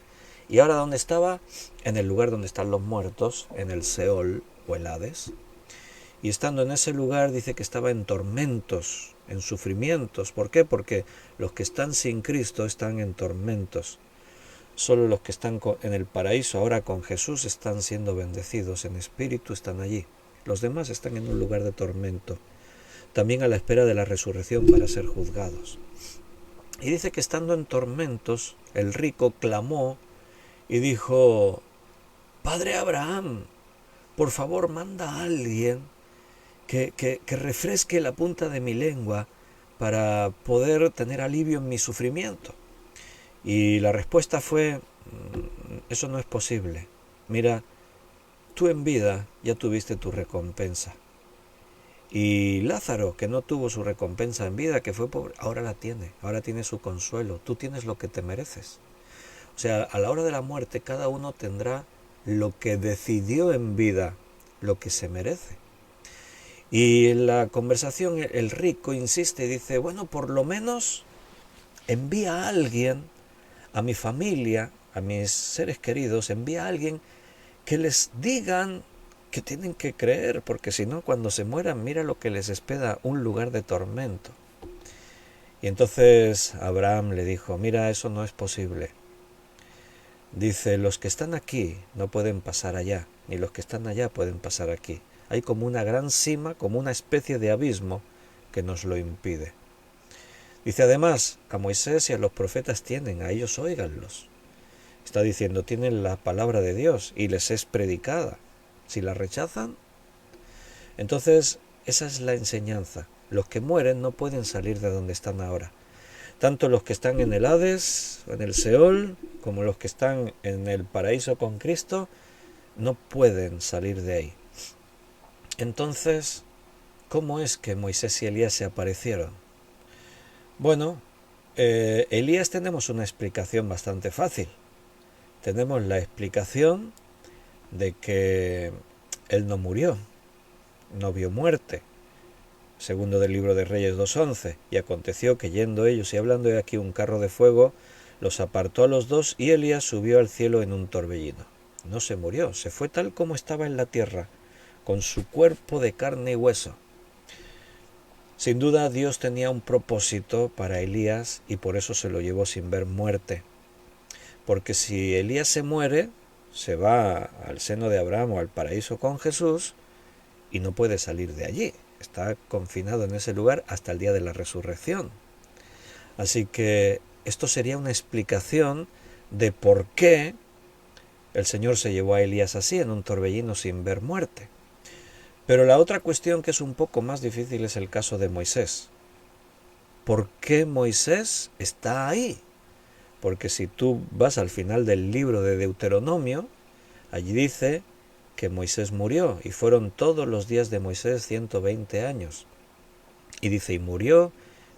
¿Y ahora dónde estaba? En el lugar donde están los muertos, en el Seol o el Hades. Y estando en ese lugar dice que estaba en tormentos, en sufrimientos. ¿Por qué? Porque los que están sin Cristo están en tormentos. Solo los que están en el paraíso ahora con Jesús están siendo bendecidos, en espíritu están allí. Los demás están en un lugar de tormento, también a la espera de la resurrección para ser juzgados. Y dice que estando en tormentos, el rico clamó y dijo: Padre Abraham, por favor manda a alguien que refresque la punta de mi lengua para poder tener alivio en mi sufrimiento. Y la respuesta fue: eso no es posible. Mira, tú en vida ya tuviste tu recompensa. Y Lázaro, que no tuvo su recompensa en vida, que fue pobre, ahora la tiene, ahora tiene su consuelo. Tú tienes lo que te mereces. O sea, a la hora de la muerte cada uno tendrá lo que decidió en vida, lo que se merece. Y en la conversación el rico insiste y dice: bueno, por lo menos envía a alguien, a mi familia, a mis seres queridos, envía a alguien que les digan que tienen que creer, porque si no, cuando se mueran, mira lo que les espera, un lugar de tormento. Y entonces Abraham le dijo: mira, eso no es posible. Dice: los que están aquí no pueden pasar allá, ni los que están allá pueden pasar aquí. Hay como una gran cima, como una especie de abismo que nos lo impide. Dice además: a Moisés y a los profetas tienen, a ellos óiganlos. Está diciendo, tienen la palabra de Dios y les es predicada. Si la rechazan, entonces esa es la enseñanza. Los que mueren no pueden salir de donde están ahora. Tanto los que están en el Hades, en el Seol, como los que están en el paraíso con Cristo, no pueden salir de ahí. Entonces, ¿cómo es que Moisés y Elías se aparecieron? Bueno, Elías tenemos una explicación bastante fácil. Tenemos la explicación de que él no murió, no vio muerte. Segundo del libro de Reyes 2:11. Y aconteció que yendo ellos y hablando de aquí un carro de fuego, los apartó a los dos y Elías subió al cielo en un torbellino. no se murió, se fue tal como estaba en la tierra, con su cuerpo de carne y hueso. Sin duda Dios tenía un propósito para Elías y por eso se lo llevó sin ver muerte. Porque si Elías se muere, se va al seno de Abraham o al paraíso con Jesús y no puede salir de allí. Está confinado en ese lugar hasta el día de la resurrección. Así que esto sería una explicación de por qué el Señor se llevó a Elías así, en un torbellino sin ver muerte. Pero la otra cuestión que es un poco más difícil es el caso de Moisés. ¿Por qué Moisés está ahí? Porque si tú vas al final del libro de Deuteronomio, allí dice que Moisés murió y fueron todos los días de Moisés 120 años. Y dice, y murió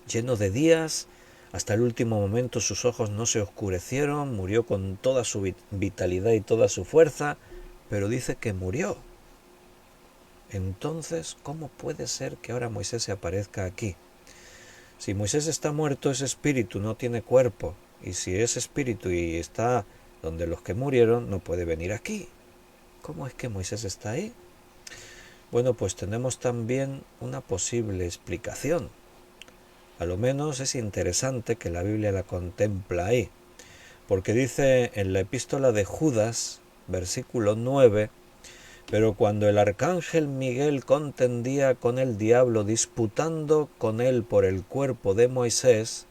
lleno de días, hasta el último momento sus ojos no se oscurecieron, murió con toda su vitalidad y toda su fuerza, pero dice que murió. Entonces, ¿cómo puede ser que ahora Moisés se aparezca aquí? Si Moisés está muerto, es espíritu, no tiene cuerpo. Y si es espíritu y está donde los que murieron, no puede venir aquí. ¿Cómo es que Moisés está ahí? Bueno, pues tenemos también una posible explicación. A lo menos es interesante que la Biblia la contempla ahí. Porque dice en la epístola de Judas, versículo 9, pero cuando el arcángel Miguel contendía con el diablo disputando con él por el cuerpo de Moisés,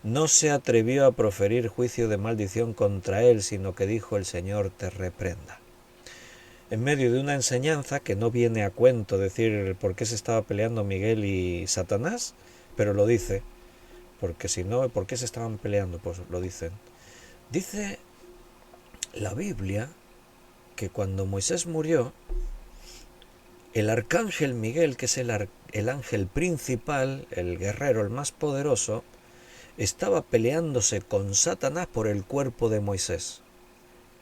no se atrevió a proferir juicio de maldición contra él, sino que dijo el Señor te reprenda. En medio de una enseñanza que no viene a cuento decir por qué se estaba peleando Miguel y Satanás, pero lo dice, porque si no, ¿por qué se estaban peleando? Pues lo dicen. Dice la Biblia que cuando Moisés murió, el arcángel Miguel, que es el ángel principal, el guerrero, el más poderoso, estaba peleándose con Satanás por el cuerpo de Moisés.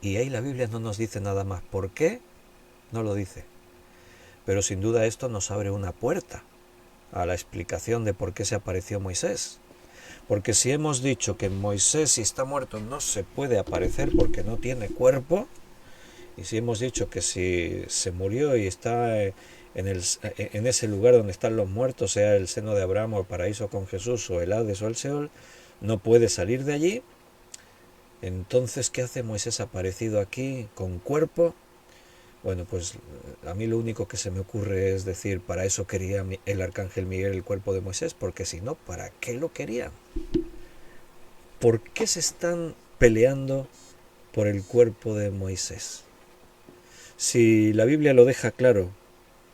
Y ahí la Biblia no nos dice nada más. ¿Por qué? No lo dice. Pero sin duda esto nos abre una puerta a la explicación de por qué se apareció Moisés. Porque si hemos dicho que Moisés, si está muerto, no se puede aparecer porque no tiene cuerpo, y si hemos dicho que si se murió y está en ese lugar donde están los muertos, sea el seno de Abraham o el paraíso con Jesús o el Hades o el Seol, no puede salir de allí, entonces ¿qué hace Moisés aparecido aquí con cuerpo? Bueno, pues a mí lo único que se me ocurre es decir, para eso quería el arcángel Miguel el cuerpo de Moisés, porque si no, ¿para qué lo querían? ¿Por qué se están peleando por el cuerpo de Moisés? Si la Biblia lo deja claro,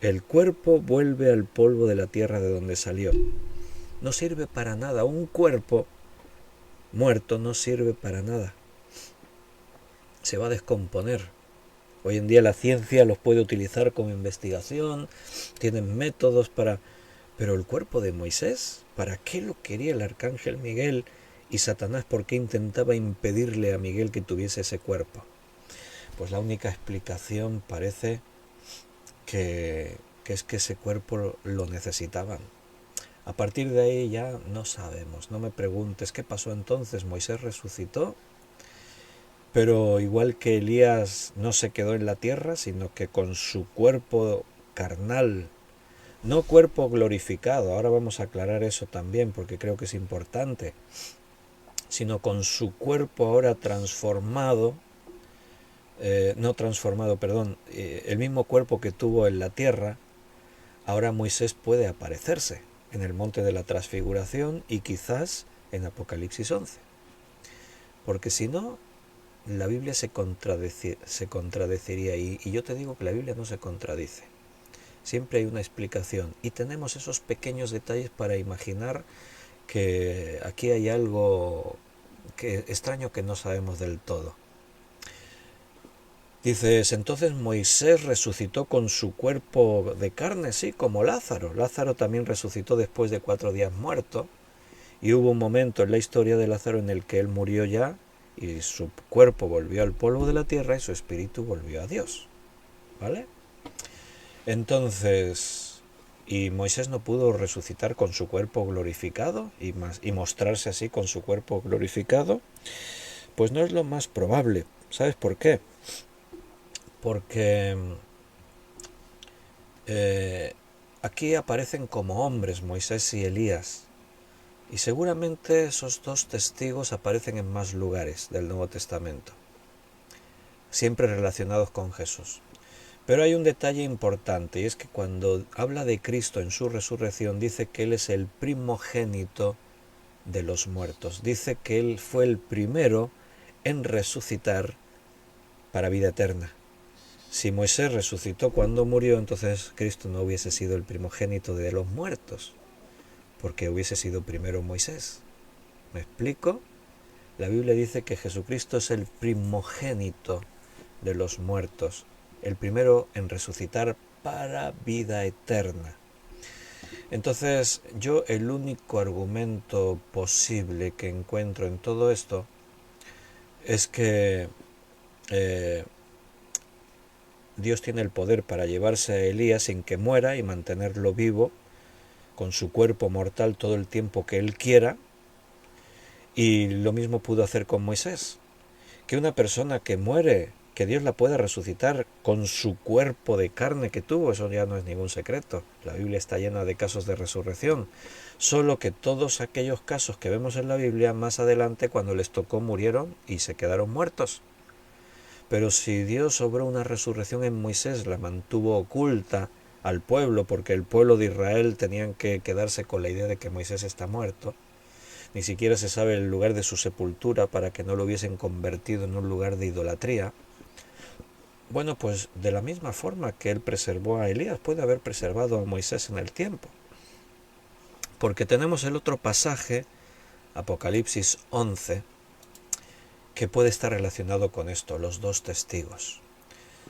el cuerpo vuelve al polvo de la tierra de donde salió. No sirve para nada. Un cuerpo muerto no sirve para nada. Se va a descomponer. Hoy en día la ciencia los puede utilizar como investigación, tienen métodos para... Pero el cuerpo de Moisés, ¿para qué lo quería el arcángel Miguel? Y Satanás, ¿por qué intentaba impedirle a Miguel que tuviese ese cuerpo? Pues la única explicación parece que es que ese cuerpo lo necesitaban. A partir de ahí ya no sabemos. No me preguntes qué pasó entonces. Moisés resucitó, pero igual que Elías no se quedó en la tierra, sino que con su cuerpo carnal, no cuerpo glorificado, ahora vamos a aclarar eso también porque creo que es importante, sino con su cuerpo ahora transformado, el mismo cuerpo que tuvo en la tierra, ahora Moisés puede aparecerse en el monte de la transfiguración y quizás en Apocalipsis 11. Porque si no, la Biblia se contradeciría y yo te digo que la Biblia no se contradice. Siempre hay una explicación y tenemos esos pequeños detalles para imaginar que aquí hay algo extraño que no sabemos del todo. Dices, entonces Moisés resucitó con su cuerpo de carne, sí, como Lázaro. Lázaro también resucitó después de 4 días muerto. Y hubo un momento en la historia de Lázaro en el que él murió ya y su cuerpo volvió al polvo de la tierra y su espíritu volvió a Dios. ¿Vale? Entonces, ¿y Moisés no pudo resucitar con su cuerpo glorificado y mostrarse así con su cuerpo glorificado? Pues no es lo más probable. ¿Sabes por qué? porque aquí aparecen como hombres Moisés y Elías, y seguramente esos dos testigos aparecen en más lugares del Nuevo Testamento, siempre relacionados con Jesús. Pero hay un detalle importante, y es que cuando habla de Cristo en su resurrección, dice que Él es el primogénito de los muertos. Dice que Él fue el primero en resucitar para vida eterna. Si Moisés resucitó cuando murió, entonces Cristo no hubiese sido el primogénito de los muertos, porque hubiese sido primero Moisés. ¿Me explico? La Biblia dice que Jesucristo es el primogénito de los muertos, el primero en resucitar para vida eterna. Entonces, yo el único argumento posible que encuentro en todo esto es que Dios tiene el poder para llevarse a Elías sin que muera y mantenerlo vivo con su cuerpo mortal todo el tiempo que Él quiera, y lo mismo pudo hacer con Moisés. Que una persona que muere, que Dios la pueda resucitar con su cuerpo de carne que tuvo, eso ya no es ningún secreto. La Biblia está llena de casos de resurrección. Solo que todos aquellos casos que vemos en la Biblia, más adelante, cuando les tocó, murieron y se quedaron muertos. Pero si Dios obró una resurrección en Moisés, la mantuvo oculta al pueblo, porque el pueblo de Israel tenían que quedarse con la idea de que Moisés está muerto. Ni siquiera se sabe el lugar de su sepultura para que no lo hubiesen convertido en un lugar de idolatría. Bueno, pues de la misma forma que Él preservó a Elías, puede haber preservado a Moisés en el tiempo. Porque tenemos el otro pasaje, Apocalipsis 11, que puede estar relacionado con esto, los dos testigos.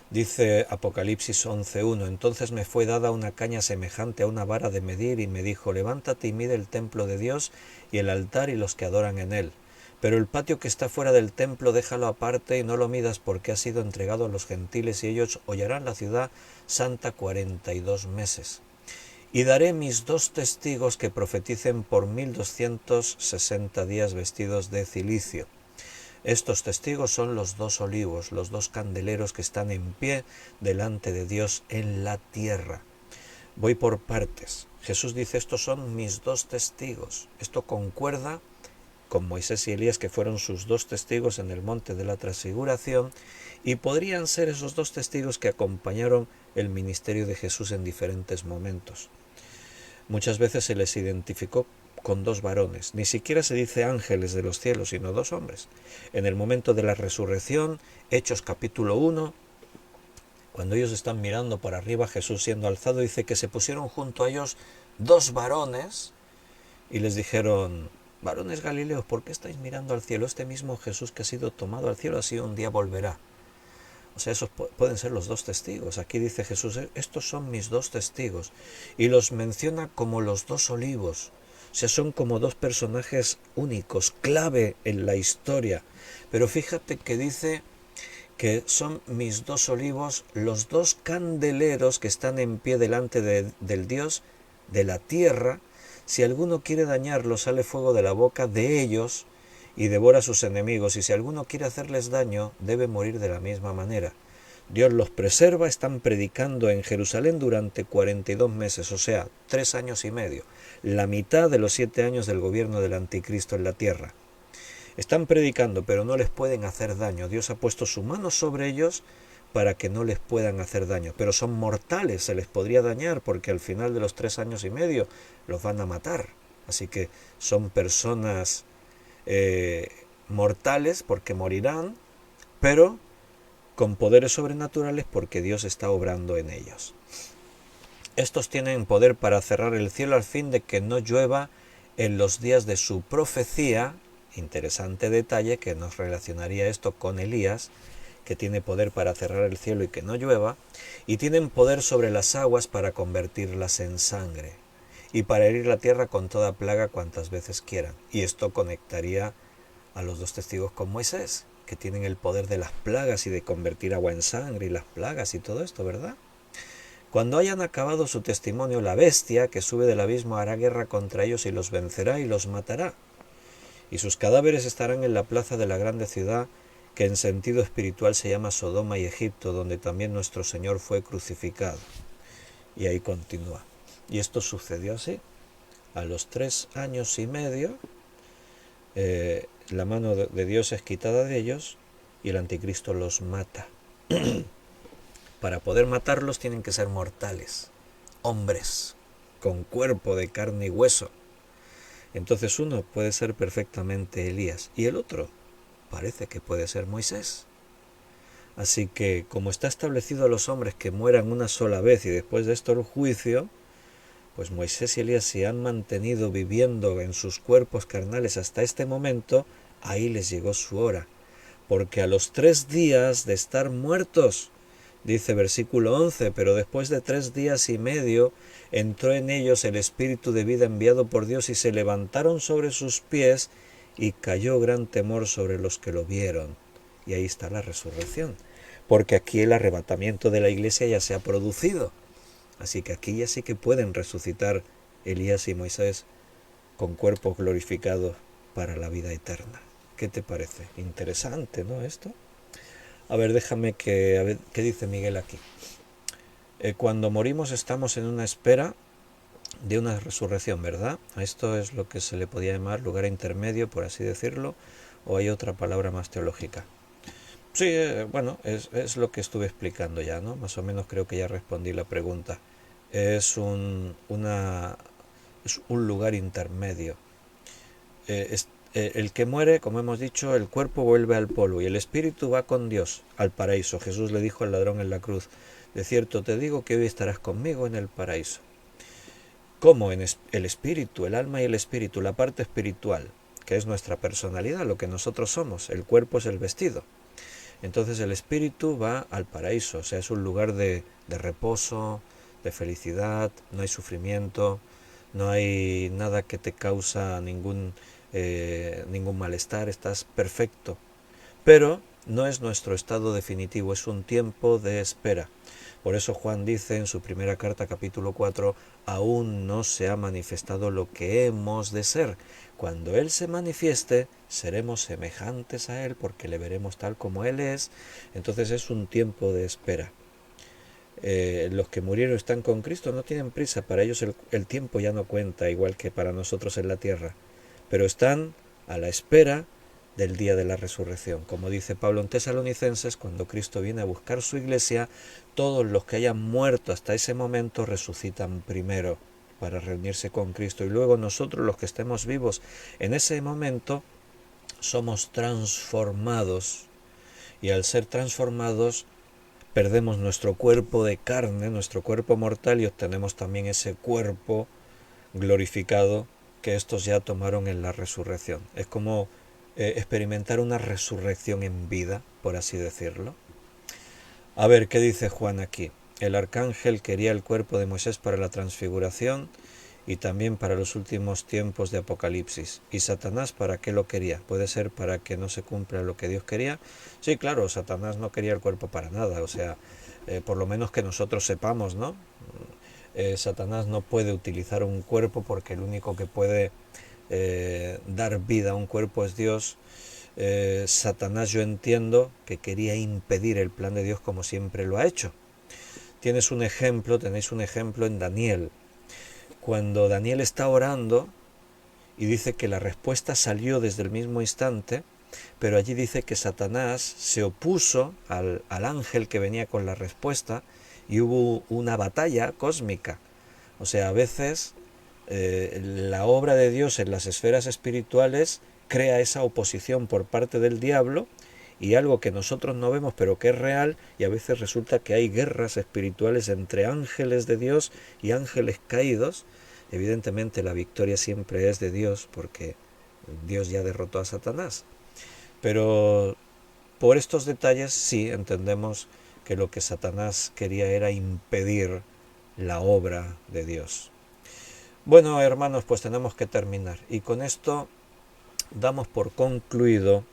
Dice Apocalipsis 11:1, entonces me fue dada una caña semejante a una vara de medir y me dijo, levántate y mide el templo de Dios y el altar y los que adoran en él. Pero el patio que está fuera del templo déjalo aparte y no lo midas porque ha sido entregado a los gentiles y ellos hollarán la ciudad santa 42 meses. Y daré mis dos testigos que profeticen por 1260 días vestidos de cilicio. Estos testigos son los dos olivos, los dos candeleros que están en pie delante de Dios en la tierra. Voy por partes. Jesús dice, estos son mis dos testigos. Esto concuerda con Moisés y Elías, que fueron sus dos testigos en el monte de la transfiguración, y podrían ser esos dos testigos que acompañaron el ministerio de Jesús en diferentes momentos. Muchas veces se les identificó con dos varones, ni siquiera se dice ángeles de los cielos, sino dos hombres. En el momento de la resurrección, Hechos capítulo 1, cuando ellos están mirando por arriba a Jesús siendo alzado, dice que se pusieron junto a ellos dos varones y les dijeron, varones galileos, ¿por qué estáis mirando al cielo? Este mismo Jesús que ha sido tomado al cielo, así un día volverá. O sea, esos pueden ser los dos testigos. Aquí dice Jesús, estos son mis dos testigos, y los menciona como los dos olivos. O sea, son como dos personajes únicos, clave en la historia. Pero fíjate que dice que son mis dos olivos, los dos candeleros que están en pie delante del Dios de la tierra. Si alguno quiere dañarlos, sale fuego de la boca de ellos y devora a sus enemigos. Y si alguno quiere hacerles daño, debe morir de la misma manera. Dios los preserva, están predicando en Jerusalén durante 42 meses, o sea, 3 años y medio, la mitad de los 7 años del gobierno del anticristo en la tierra. Están predicando, pero no les pueden hacer daño. Dios ha puesto su mano sobre ellos para que no les puedan hacer daño, pero son mortales, se les podría dañar porque al final de los 3 años y medio los van a matar. Así que son personas mortales porque morirán, pero con poderes sobrenaturales porque Dios está obrando en ellos. Estos tienen poder para cerrar el cielo al fin de que no llueva en los días de su profecía. Interesante detalle que nos relacionaría esto con Elías, que tiene poder para cerrar el cielo y que no llueva, y tienen poder sobre las aguas para convertirlas en sangre, y para herir la tierra con toda plaga cuantas veces quieran. Y esto conectaría a los dos testigos con Moisés, que tienen el poder de las plagas y de convertir agua en sangre y las plagas y todo esto, ¿verdad? Cuando hayan acabado su testimonio, la bestia que sube del abismo hará guerra contra ellos y los vencerá y los matará. Y sus cadáveres estarán en la plaza de la grande ciudad que en sentido espiritual se llama Sodoma y Egipto, donde también nuestro Señor fue crucificado. Y ahí continúa. Y esto sucedió así. A los 3 años y medio, la mano de Dios es quitada de ellos y el anticristo los mata. Para poder matarlos tienen que ser mortales, hombres, con cuerpo de carne y hueso. Entonces uno puede ser perfectamente Elías y el otro parece que puede ser Moisés. Así que, como está establecido a los hombres que mueran una sola vez y después de esto el juicio, pues Moisés y Elías se han mantenido viviendo en sus cuerpos carnales hasta este momento, ahí les llegó su hora. Porque a los 3 días de estar muertos, dice versículo 11, pero después de 3 días y medio entró en ellos el espíritu de vida enviado por Dios y se levantaron sobre sus pies y cayó gran temor sobre los que lo vieron. Y ahí está la resurrección, porque aquí el arrebatamiento de la iglesia ya se ha producido. Así que aquí ya sí que pueden resucitar Elías y Moisés con cuerpos glorificados para la vida eterna. ¿Qué te parece? Interesante, ¿no? Esto. A ver, déjame que... A ver, ¿qué dice Miguel aquí? Cuando morimos estamos en una espera de una resurrección, ¿verdad? Esto es lo que se le podía llamar lugar intermedio, por así decirlo, o hay otra palabra más teológica. Sí, bueno, es lo que estuve explicando ya, ¿no? Más o menos creo que ya respondí la pregunta. Es un lugar intermedio. El que muere, como hemos dicho, el cuerpo vuelve al polvo y el espíritu va con Dios al paraíso. Jesús le dijo al ladrón en la cruz, de cierto te digo que hoy estarás conmigo en el paraíso. ¿Cómo? En el espíritu, el alma y el espíritu, la parte espiritual, que es nuestra personalidad, lo que nosotros somos. El cuerpo es el vestido. Entonces el espíritu va al paraíso, o sea, es un lugar de reposo, de felicidad, no hay sufrimiento, no hay nada que te causa ningún malestar, estás perfecto. Pero no es nuestro estado definitivo, es un tiempo de espera. Por eso Juan dice en su primera carta, capítulo 4, aún no se ha manifestado lo que hemos de ser. Cuando Él se manifieste, seremos semejantes a Él porque le veremos tal como Él es. Entonces es un tiempo de espera. Los que murieron están con Cristo no tienen prisa, para ellos el tiempo ya no cuenta, igual que para nosotros en la tierra, pero están a la espera del día de la resurrección. Como dice Pablo en Tesalonicenses, cuando Cristo viene a buscar su iglesia, todos los que hayan muerto hasta ese momento resucitan primero para reunirse con Cristo, y luego nosotros los que estemos vivos en ese momento somos transformados, y al ser transformados perdemos nuestro cuerpo de carne, nuestro cuerpo mortal, y obtenemos también ese cuerpo glorificado que estos ya tomaron en la resurrección. Es como experimentar una resurrección en vida, por así decirlo. A ver, ¿qué dice Juan aquí? El arcángel quería el cuerpo de Moisés para la transfiguración y también para los últimos tiempos de Apocalipsis. ¿Y Satanás para qué lo quería? ¿Puede ser para que no se cumpla lo que Dios quería? Sí, claro, Satanás no quería el cuerpo para nada, o sea, por lo menos que nosotros sepamos, ¿no? Satanás no puede utilizar un cuerpo porque el único que puede dar vida a un cuerpo es Dios. Satanás, yo entiendo que quería impedir el plan de Dios como siempre lo ha hecho. Tenéis un ejemplo en Daniel. Cuando Daniel está orando y dice que la respuesta salió desde el mismo instante, pero allí dice que Satanás se opuso al ángel que venía con la respuesta y hubo una batalla cósmica. O sea, a veces la obra de Dios en las esferas espirituales crea esa oposición por parte del diablo y algo que nosotros no vemos pero que es real, y a veces resulta que hay guerras espirituales entre ángeles de Dios y ángeles caídos. Evidentemente la victoria siempre es de Dios porque Dios ya derrotó a Satanás. Pero por estos detalles sí entendemos que lo que Satanás quería era impedir la obra de Dios. Bueno, hermanos, pues tenemos que terminar. Y con esto damos por concluido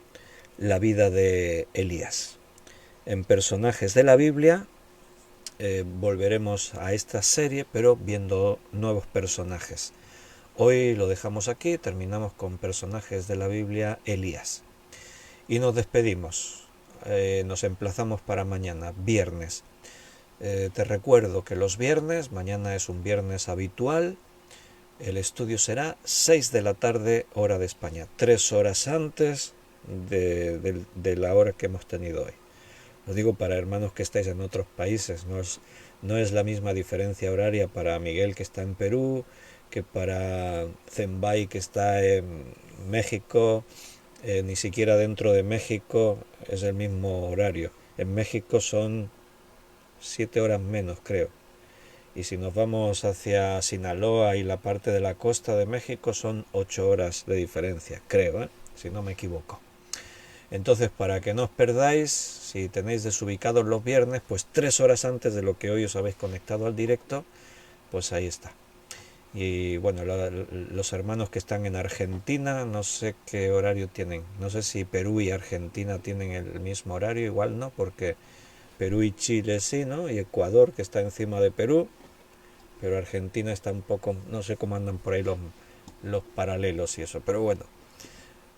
la vida de Elías. En personajes de la Biblia volveremos a esta serie, pero viendo nuevos personajes. Hoy lo dejamos aquí, terminamos con personajes de la Biblia, Elías. Y nos despedimos. nos emplazamos para mañana, viernes. Te recuerdo que los viernes, mañana es un viernes habitual, el estudio será 6 de la tarde, hora de España, 3 horas antes de la hora que hemos tenido hoy. Lo digo para hermanos que estáis en otros países, no es la misma diferencia horaria para Miguel que está en Perú, que para Zenbay que está en México, ni siquiera dentro de México es el mismo horario. En México son 7 horas menos, creo. Y si nos vamos hacia Sinaloa y la parte de la costa de México son 8 horas de diferencia, creo, si no me equivoco. Entonces, para que no os perdáis, si tenéis desubicados los viernes, pues 3 horas antes de lo que hoy os habéis conectado al directo, pues ahí está. Y bueno, los hermanos que están en Argentina, no sé qué horario tienen. No sé si Perú y Argentina tienen el mismo horario, igual no, porque Perú y Chile sí, ¿no? Y Ecuador, que está encima de Perú, pero Argentina está un poco, no sé cómo andan por ahí los paralelos y eso. Pero bueno,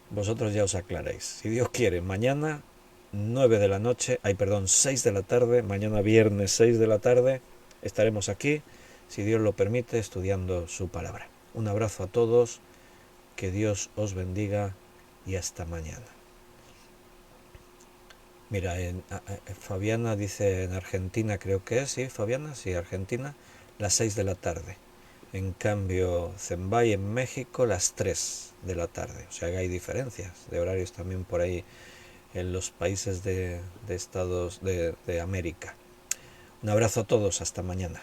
vosotros ya os aclaráis. Si Dios quiere, mañana 9 de la noche, ay perdón, 6 de la tarde, mañana viernes 6 de la tarde, estaremos aquí, si Dios lo permite, estudiando su palabra. Un abrazo a todos, que Dios os bendiga y hasta mañana. Mira, Fabiana dice en Argentina, creo que es, sí, Fabiana, sí, Argentina, las 6 de la tarde. En cambio, Zenbay en México, las 3 de la tarde. O sea que hay diferencias de horarios también por ahí en los países de Estados de América. Un abrazo a todos, hasta mañana.